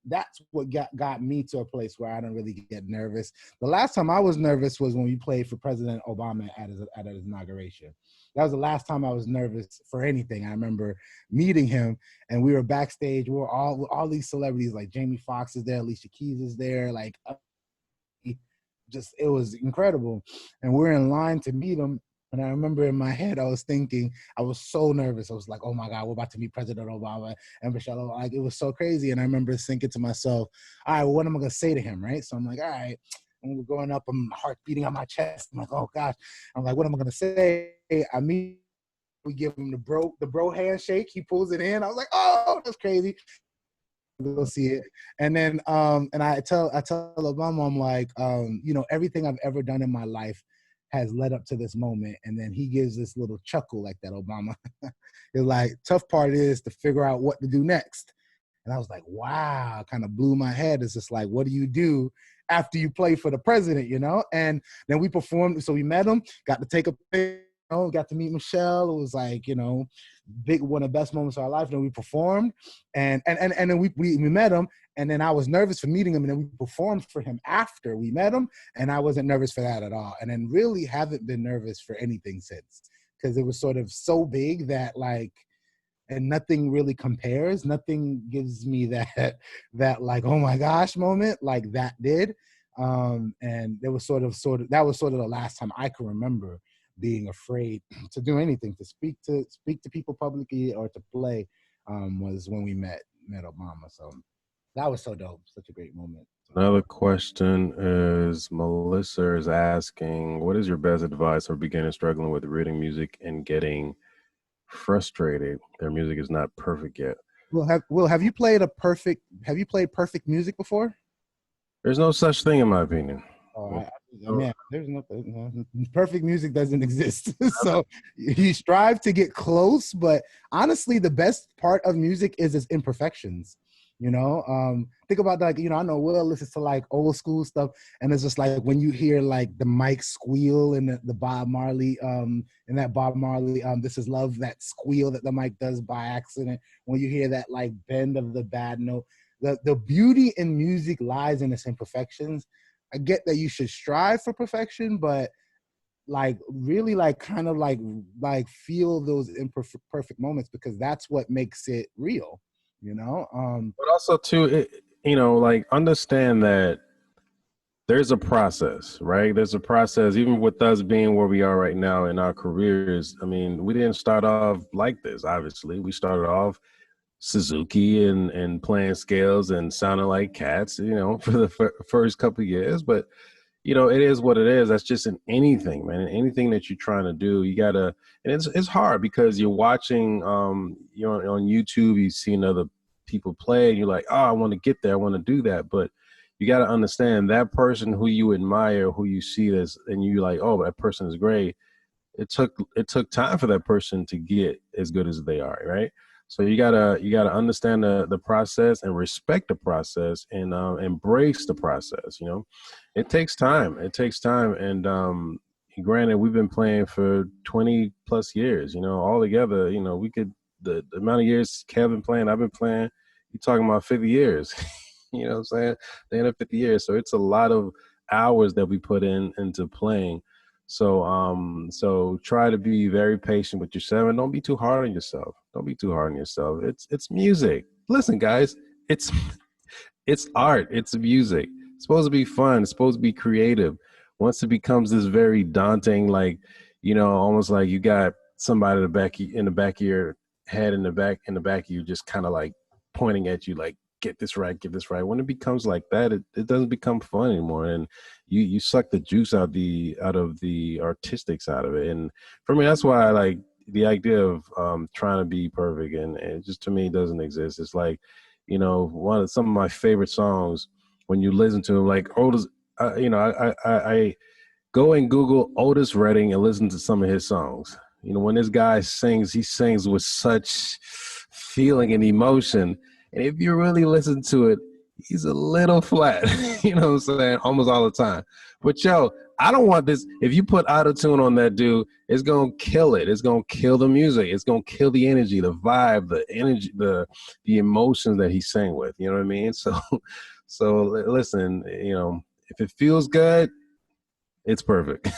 what got me to a place where I don't really get nervous. The last time I was nervous was when we played for President Obama at his inauguration. That was the last time I was nervous for anything. I remember meeting him, and we were backstage. We were all these celebrities, like Jamie Foxx is there, Alicia Keys is there, like just, it was incredible. And we're in line to meet him. And I remember in my head, I was thinking, I was so nervous. I was like, oh my God, we're about to meet President Obama and Michelle Obama. Like, it was so crazy. And I remember thinking to myself, all right, well, what am I going to say to him, right? So I'm like, all right. And we're going up, my heart beating on my chest. I'm like, oh gosh. I'm like, what am I going to say? We give him the bro handshake. He pulls it in. I was like, oh, that's crazy. Go see it. And then, and I tell Obama, I'm like, everything I've ever done in my life has led up to this moment. And then he gives this little chuckle like that, Obama. It's like, tough part is to figure out what to do next. And I was like, wow, kind of blew my head. It's just like, what do you do after you play for the president, And then we performed. So we met him, got to take a picture, got to meet Michelle. It was like, big, one of the best moments of our life. And then we performed and then we met him. And then I was nervous for meeting him, and then we performed for him after we met him, and I wasn't nervous for that at all. And then really haven't been nervous for anything since, because it was sort of so big that and nothing really compares. Nothing gives me that like, oh my gosh moment like that did. And it was sort of that was sort of the last time I can remember being afraid to do anything, to speak to people publicly or to play, was when we met Obama. So that was so dope. Such a great moment. Another question is, Melissa is asking, what is your best advice for beginners struggling with reading music and getting frustrated their music is not perfect yet? Have you played perfect music before? There's no such thing in my opinion. Oh, man, there's no perfect music doesn't exist. So you strive to get close, but honestly, the best part of music is its imperfections. Think about I know Will listens to like old school stuff, and it's just like when you hear like the mic squeal and the Bob Marley, This Is Love, that squeal that the mic does by accident. When you hear that like bend of the bad note, the beauty in music lies in its imperfections. I get that you should strive for perfection, but like really like kind of like feel those imperfect moments, because that's what makes it real. But also too, like understand that there's a process, right? There's a process, even with us being where we are right now in our careers. I mean, we didn't start off like this, obviously. We started off Suzuki and playing scales and sounding like cats, for the first couple of years. But, it is what it is. That's just in anything, man. In anything that you're trying to do, you got to, and it's hard because you're watching, you're on YouTube, you see other people play, and you're like, oh, I want to get there. I want to do that. But you got to understand that person who you admire, who you see this, and you're like, oh, that person is great. It took time for that person to get as good as they are, right? So you gotta understand the process and respect the process and embrace the process. It takes time. And granted, we've been playing for 20 plus years. All together, we could the amount of years Kevin playing, I've been playing. You're talking about 50 years. You know what I'm saying? The end of 50 years. So it's a lot of hours that we put into playing. So try to be very patient with yourself, and don't be too hard on yourself. It's music. Listen, guys, it's art. It's music. It's supposed to be fun. It's supposed to be creative. Once it becomes this very daunting, like, almost like you got somebody in the back of your head, in the back of you, just kind of like pointing at you, like, get this right. When it becomes like that, it doesn't become fun anymore, and you suck the juice out of the artistic side of it. And for me, that's why I like the idea of trying to be perfect, and it just, to me, doesn't exist. It's like, some of my favorite songs, when you listen to them, like Otis, I go and Google Otis Redding and listen to some of his songs. When this guy sings, he sings with such feeling and emotion. And if you really listen to it, he's a little flat, you know what I'm saying, almost all the time. But I don't want this. If you put auto-tune on that dude, it's gonna kill it. It's gonna kill the music. It's gonna kill the energy, the vibe, the energy, the emotions that he sang with. You know what I mean? So listen, if it feels good, it's perfect.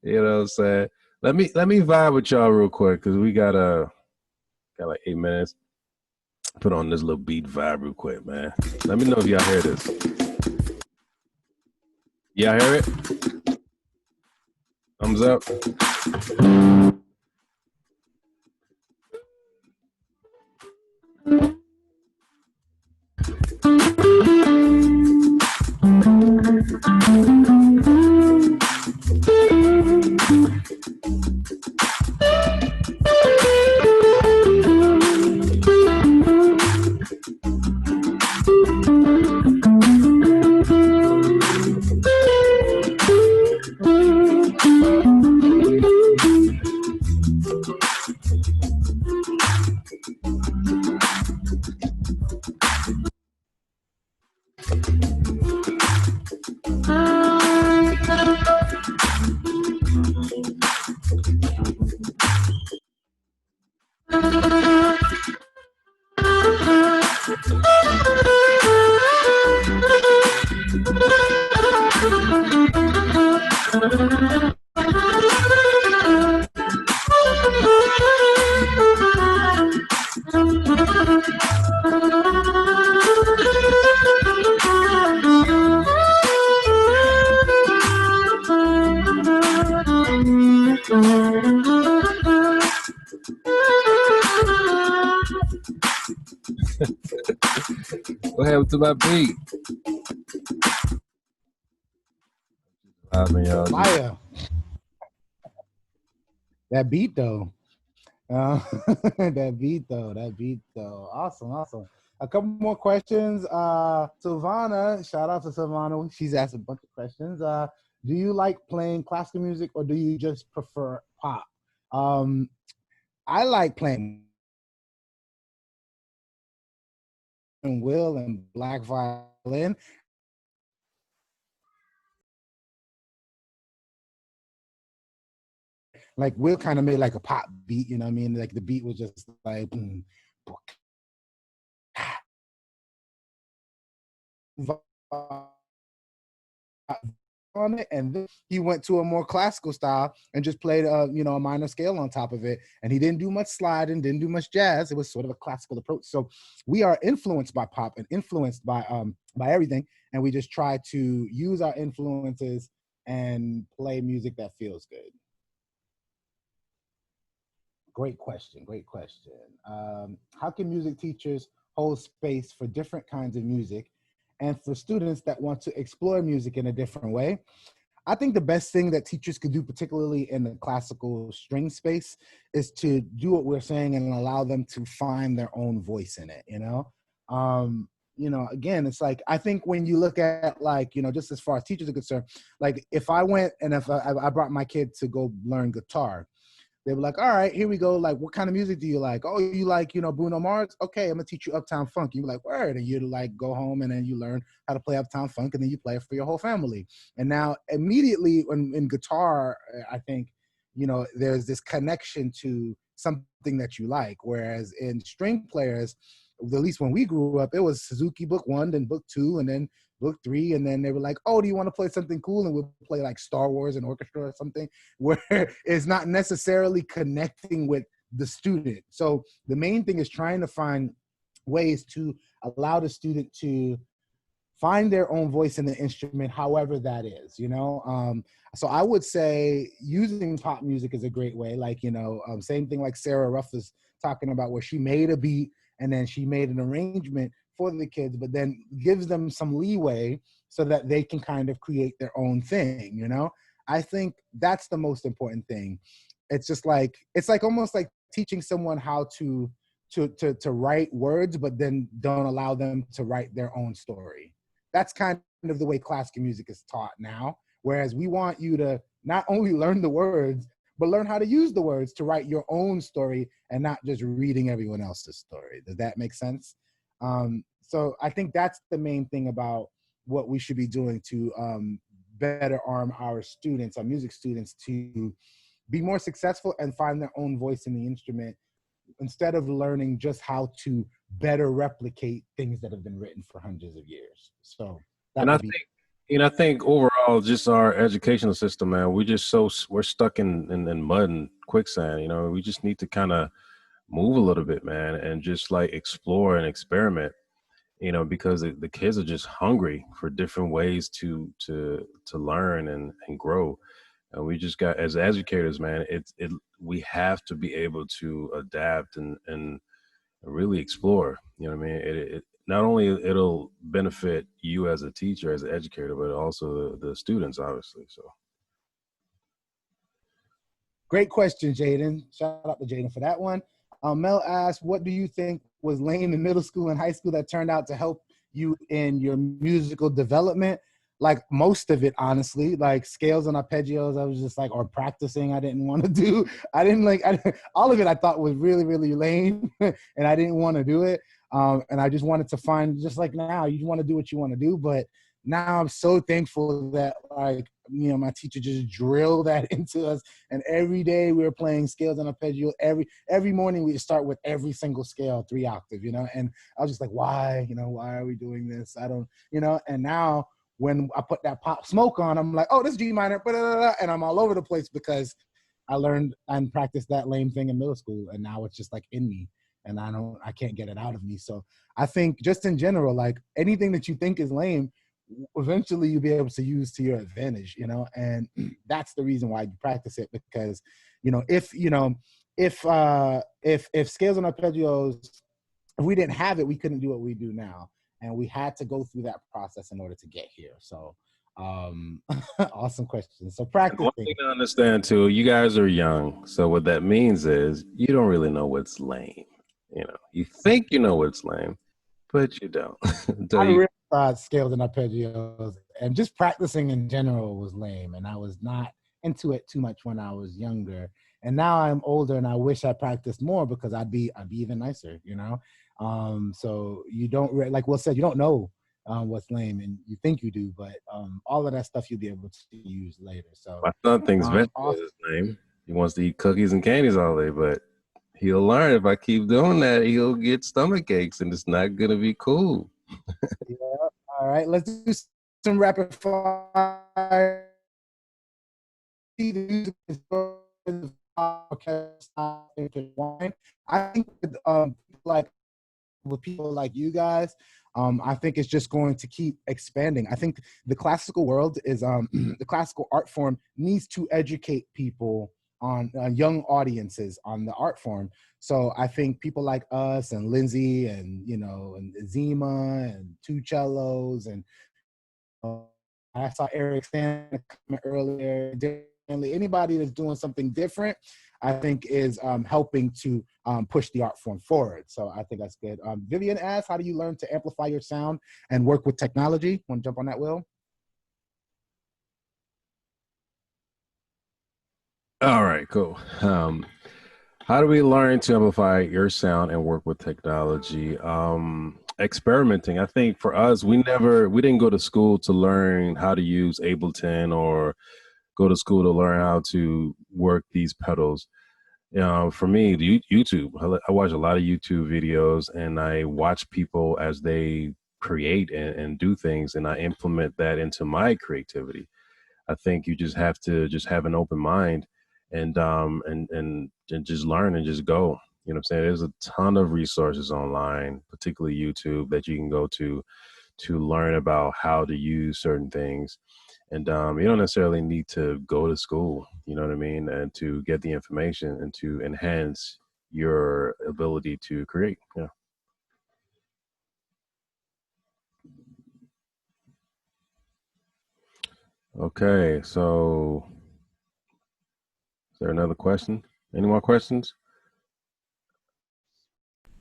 You know what I'm saying? Let me vibe with y'all real quick because we got like 8 minutes. Put on this little beat vibe real quick, man. Let me know if y'all hear this. Y'all hear it? Thumbs up. What happened to my beat? Fire. That beat though. That beat though. Awesome. A couple more questions. Silvana, shout out to Silvana. She's asked a bunch of questions. Do you like playing classical music or do you just prefer pop? I like playing Will and Black Violin. Like Will kind of made like a pop beat, you know what I mean? Like the beat was just like boom, boom, on it, and then he went to a more classical style and just played a minor scale on top of it, and he didn't do much sliding, didn't do much jazz. It was sort of a classical approach. So we are influenced by pop and influenced by everything, and we just try to use our influences and play music that feels good. Great question. How can music teachers hold space for different kinds of music and for students that want to explore music in a different way? I think the best thing that teachers could do, particularly in the classical string space, is to do what we're saying and allow them to find their own voice in it, again, it's like, I think when you look at like, just as far as teachers are concerned, like if I went and if I brought my kid to go learn guitar, they were like, all right, here we go. Like, what kind of music do you like? Oh, you like, Bruno Mars? Okay, I'm gonna teach you Uptown Funk. You're like, word. And you like go home and then you learn how to play Uptown Funk and then you play it for your whole family. And now immediately in guitar, I think, there's this connection to something that you like. Whereas in string players, at least when we grew up, it was Suzuki book 1, then book 2, and then book 3, and then they were like, oh, do you want to play something cool? And we'll play like Star Wars and orchestra or something, where it's not necessarily connecting with the student. So the main thing is trying to find ways to allow the student to find their own voice in the instrument, however that is, So I would say using pop music is a great way. Like, same thing like Sarah Ruff is talking about, where she made a beat and then she made an arrangement for the kids, but then gives them some leeway so that they can kind of create their own thing, I think that's the most important thing. It's just like, it's like almost like teaching someone how to write words, but then don't allow them to write their own story. That's kind of the way classical music is taught now. Whereas we want you to not only learn the words, but learn how to use the words to write your own story and not just reading everyone else's story. Does that make sense? So I think that's the main thing about what we should be doing to better arm our students, our music students, to be more successful and find their own voice in the instrument, instead of learning just how to better replicate things that have been written for hundreds of years. So that And I would be think, I think overall, just our educational system, man, we're stuck in mud and quicksand. We just need to kind of move a little bit, man, and just like explore and experiment. Because the kids are just hungry for different ways to learn and grow. And we just got, as educators, man, we have to be able to adapt and really explore. You know what I mean? It not only it'll benefit you as a teacher, as an educator, but also the students, obviously. So great question, Jaden. Shout out to Jaden for that one. Mel asked, what do you think was lame in middle school and high school that turned out to help you in your musical development? Like most of it, honestly, like scales and arpeggios, I was just like, or practicing, I didn't want to do. All of it I thought was really, really lame and I didn't want to do it. And I just wanted to find, just like now, you want to do what you want to do. But now I'm so thankful that, like, my teacher just drilled that into us. And every day we were playing scales and arpeggio. Every morning we start with every single scale, 3 octave, and I was just like, why are we doing this? I don't, and now when I put that Pop Smoke on, I'm like, oh, this G minor, and I'm all over the place because I learned and practiced that lame thing in middle school. And now it's just like in me and I can't get it out of me. So I think just in general, like anything that you think is lame, eventually you'll be able to use to your advantage, and that's the reason why you practice it. Because, if scales and arpeggios, if we didn't have it, we couldn't do what we do now. And we had to go through that process in order to get here. So awesome question. So practicing. One thing to understand too, you guys are young. So what that means is you don't really know what's lame. You think you know what's lame, but you don't. I really thought scales and arpeggios and just practicing in general was lame. And I was not into it too much when I was younger. And now I'm older and I wish I practiced more because I'd be even nicer, So you don't, like Will said, you don't know what's lame and you think you do, but all of that stuff you'll be able to use later. So my son thinks vegetable is lame. He wants to eat cookies and candies all day, but he'll learn if I keep doing that, he'll get stomach aches and it's not going to be cool. Yeah. All right. Let's do some rapid fire. I think with people like you guys, I think it's just going to keep expanding. I think the classical world is the classical art form needs to educate people on young audiences on the art form. So I think people like us and Lindsay and and Zima and Two Cellos and I saw Eric Stan comment earlier. Anybody that's doing something different, I think is helping to push the art form forward. So I think that's good. Vivian asks, how do you learn to amplify your sound and work with technology? Want to jump on that, Will? All right, cool. How do we learn to amplify your sound and work with technology? Experimenting. I think for us, we didn't go to school to learn how to use Ableton or go to school to learn how to work these pedals. For me, YouTube. I watch a lot of YouTube videos and I watch people as they create and do things, and I implement that into my creativity. I think you just have to just have an open mind and just learn and just go. You know what I'm saying? There's a ton of resources online, particularly YouTube, that you can go to learn about how to use certain things. And you don't necessarily need to go to school, you know what I mean, and to get the information and to enhance your ability to create. Yeah. Okay, so is there another question? Any more questions?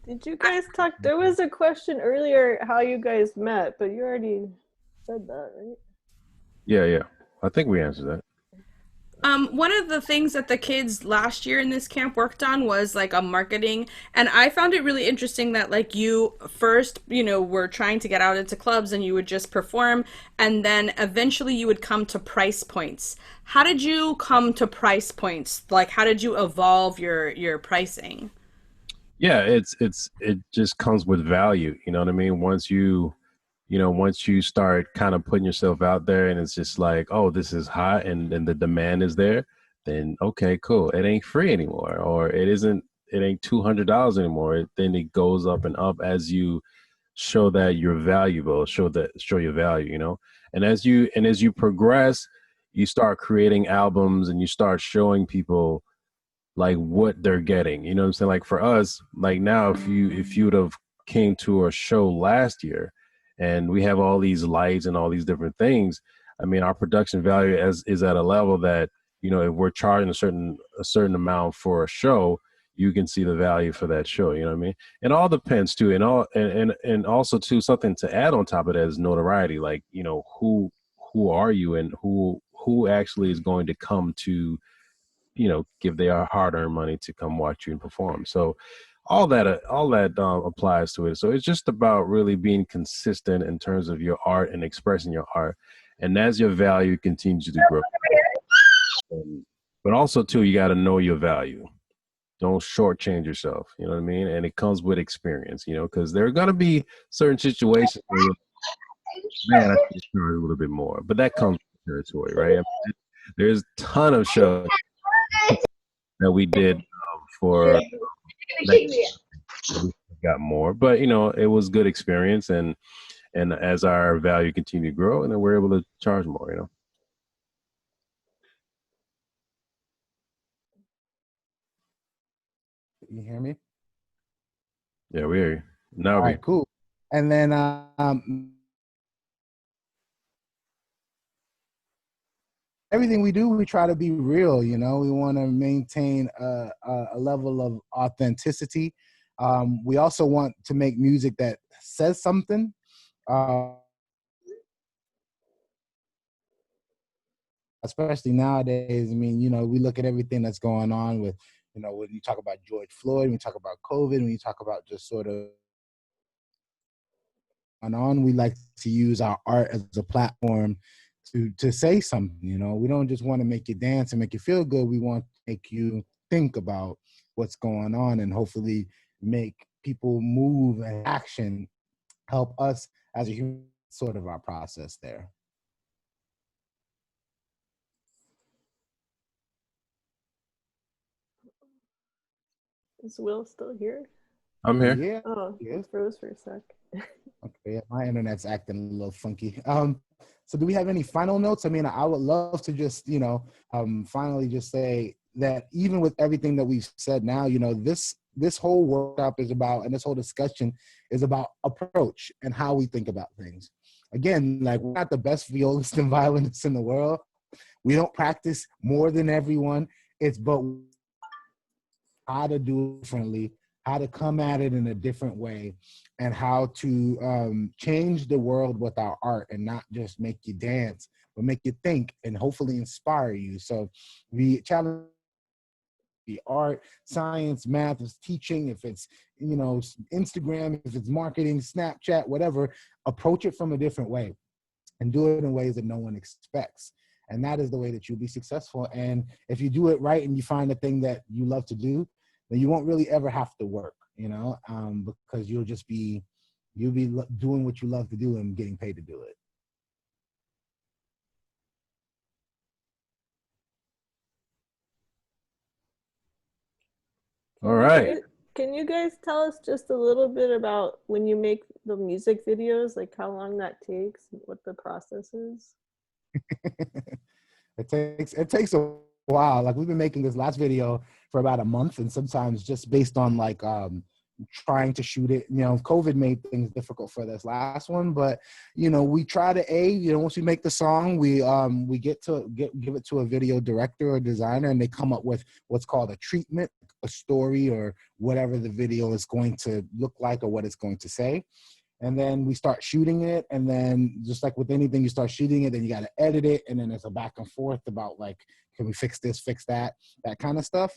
Did you guys talk? There was a question earlier how you guys met, but you already said that, right? Yeah. I think we answered that. One of the things that the kids last year in this camp worked on was like a marketing, and I found it really interesting that like you first, were trying to get out into clubs and you would just perform, and then eventually you would come to price points. How did you come to price points? Like, how did you evolve your pricing? Yeah, it just comes with value. You know what I mean? Once you start kind of putting yourself out there and it's just like, oh, this is hot and the demand is there, then okay, cool. It ain't free anymore, or it ain't $200 anymore. Then it goes up and up as you show that you're valuable, show your value, and as you progress, you start creating albums and you start showing people like what they're getting. You know what I'm saying? Like for us, like now, if you would have came to a show last year, and we have all these lights and all these different things. I mean, our production value is at a level that if we're charging a certain amount for a show, you can see the value for that show. You know what I mean? It all depends too, and also too, something to add on top of that is notoriety. Like who are you, and who actually is going to come to give their hard-earned money to come watch you and perform. So all that applies to it. So it's just about really being consistent in terms of your art and expressing your art, and as your value continues to grow. But also too, you got to know your value. Don't shortchange yourself. You know what I mean? And it comes with experience. Because there are gonna be certain situations where man, I should charge a little bit more, but that comes with the territory, right? I mean, there's a ton of shows that we did for we got more, but it was good experience, and as our value continued to grow, and then we're able to charge more. You hear me? Yeah, we hear you. Now All we right, cool. And then everything we do, we try to be real. We want to maintain a level of authenticity. We also want to make music that says something. Especially nowadays. I mean, we look at everything that's going on with, when you talk about George Floyd, when you talk about COVID, when you talk about just sort of on, we like to use our art as a platform to say something. We don't just want to make you dance and make you feel good. We want to make you think about what's going on and hopefully make people move and action, help us as a human, sort of our process there. Is Will still here? I'm here. Yeah. Oh, Yes. it froze for a sec. Okay, yeah, my internet's acting a little funky. So do we have any final notes? I mean, I would love to just, finally just say that even with everything that we've said now, this whole workshop is about, and this whole discussion is about approach and how we think about things. Again, like, we're not the best violists and violinists in the world. We don't practice more than everyone. But how to do it differently, how to come at it in a different way, and how to change the world with our art and not just make you dance, but make you think and hopefully inspire you. So we challenge the art, science, math, is teaching, if it's, Instagram, if it's marketing, Snapchat, whatever, approach it from a different way and do it in ways that no one expects. And that is the way that you'll be successful. And if you do it right and you find the thing that you love to do, then you won't really ever have to work, because you'll be doing what you love to do and getting paid to do it. All right. Can you guys tell us just a little bit about when you make the music videos, like how long that takes, what the process is? It takes a while. Like, we've been making this last video for about a month, and sometimes just based on like trying to shoot it, COVID made things difficult for this last one, but we try to once we make the song, we give it to a video director or designer, and they come up with what's called a treatment, a story, or whatever the video is going to look like or what it's going to say. And then we start shooting it. And then just like with anything, you start shooting it, then you got to edit it. And then there's a back and forth about like can we fix this, fix that, that kind of stuff.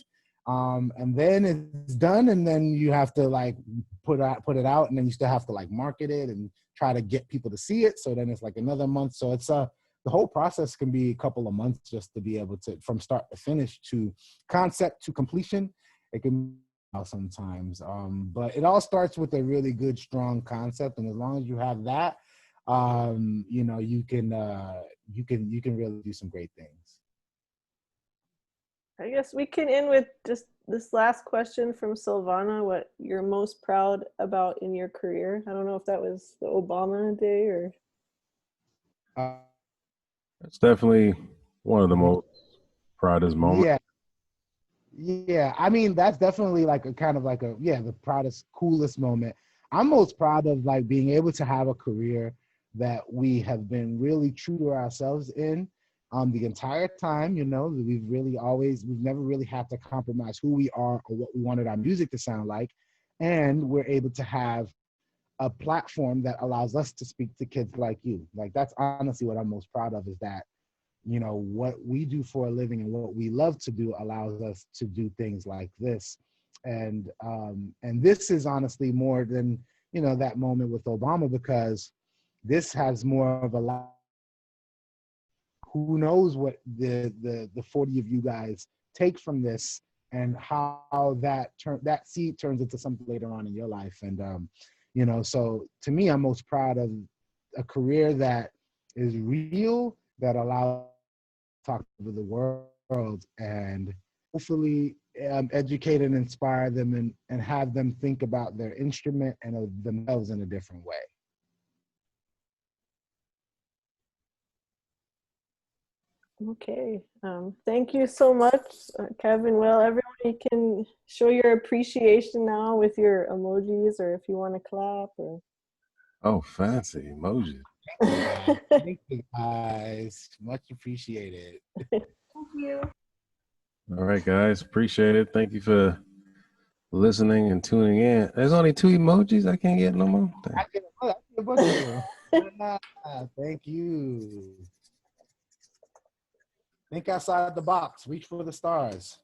And then it's done, and then you have to like put it out, and then you still have to like market it and try to get people to see it. So then it's like another month. So it's the whole process can be a couple of months just to be able to, from start to finish, to concept to completion. It can sometimes, but it all starts with a really good, strong concept, and as long as you have that, you know, you can really do some great things. I guess we can end with just this last question from Silvana, what you're most proud about in your career. I don't know if that was the Obama day or... It's definitely one of the most proudest moments. Yeah. I mean, that's definitely like a kind of like the proudest, coolest moment. I'm most proud of like being able to have a career that we have been really true to ourselves in the entire time. You know, we've never really had to compromise who we are or what we wanted our music to sound like. And we're able to have a platform that allows us to speak to kids like you. Like, that's honestly what I'm most proud of, is that, you know, what we do for a living and what we love to do allows us to do things like this. And this is honestly more than, you know, that moment with Obama, because this has more of a lot. Who knows what the 40 of you guys take from this, and how that seed turns into something later on in your life. And you know, so to me, I'm most proud of a career that is real, that allows to talk to the world, and hopefully educate and inspire them, and have them think about their instrument and of themselves in a different way. Okay. Thank you so much, Kevin. Well, everyone, you can show your appreciation now with your emojis, or if you want to clap. Or... Oh, fancy emoji. Thank you, guys. Much appreciated. Thank you. All right, guys. Appreciate it. Thank you for listening and tuning in. There's only 2 emojis. I can't get no more. I get a bunch of them. Thank you. Think outside the box. Reach for the stars.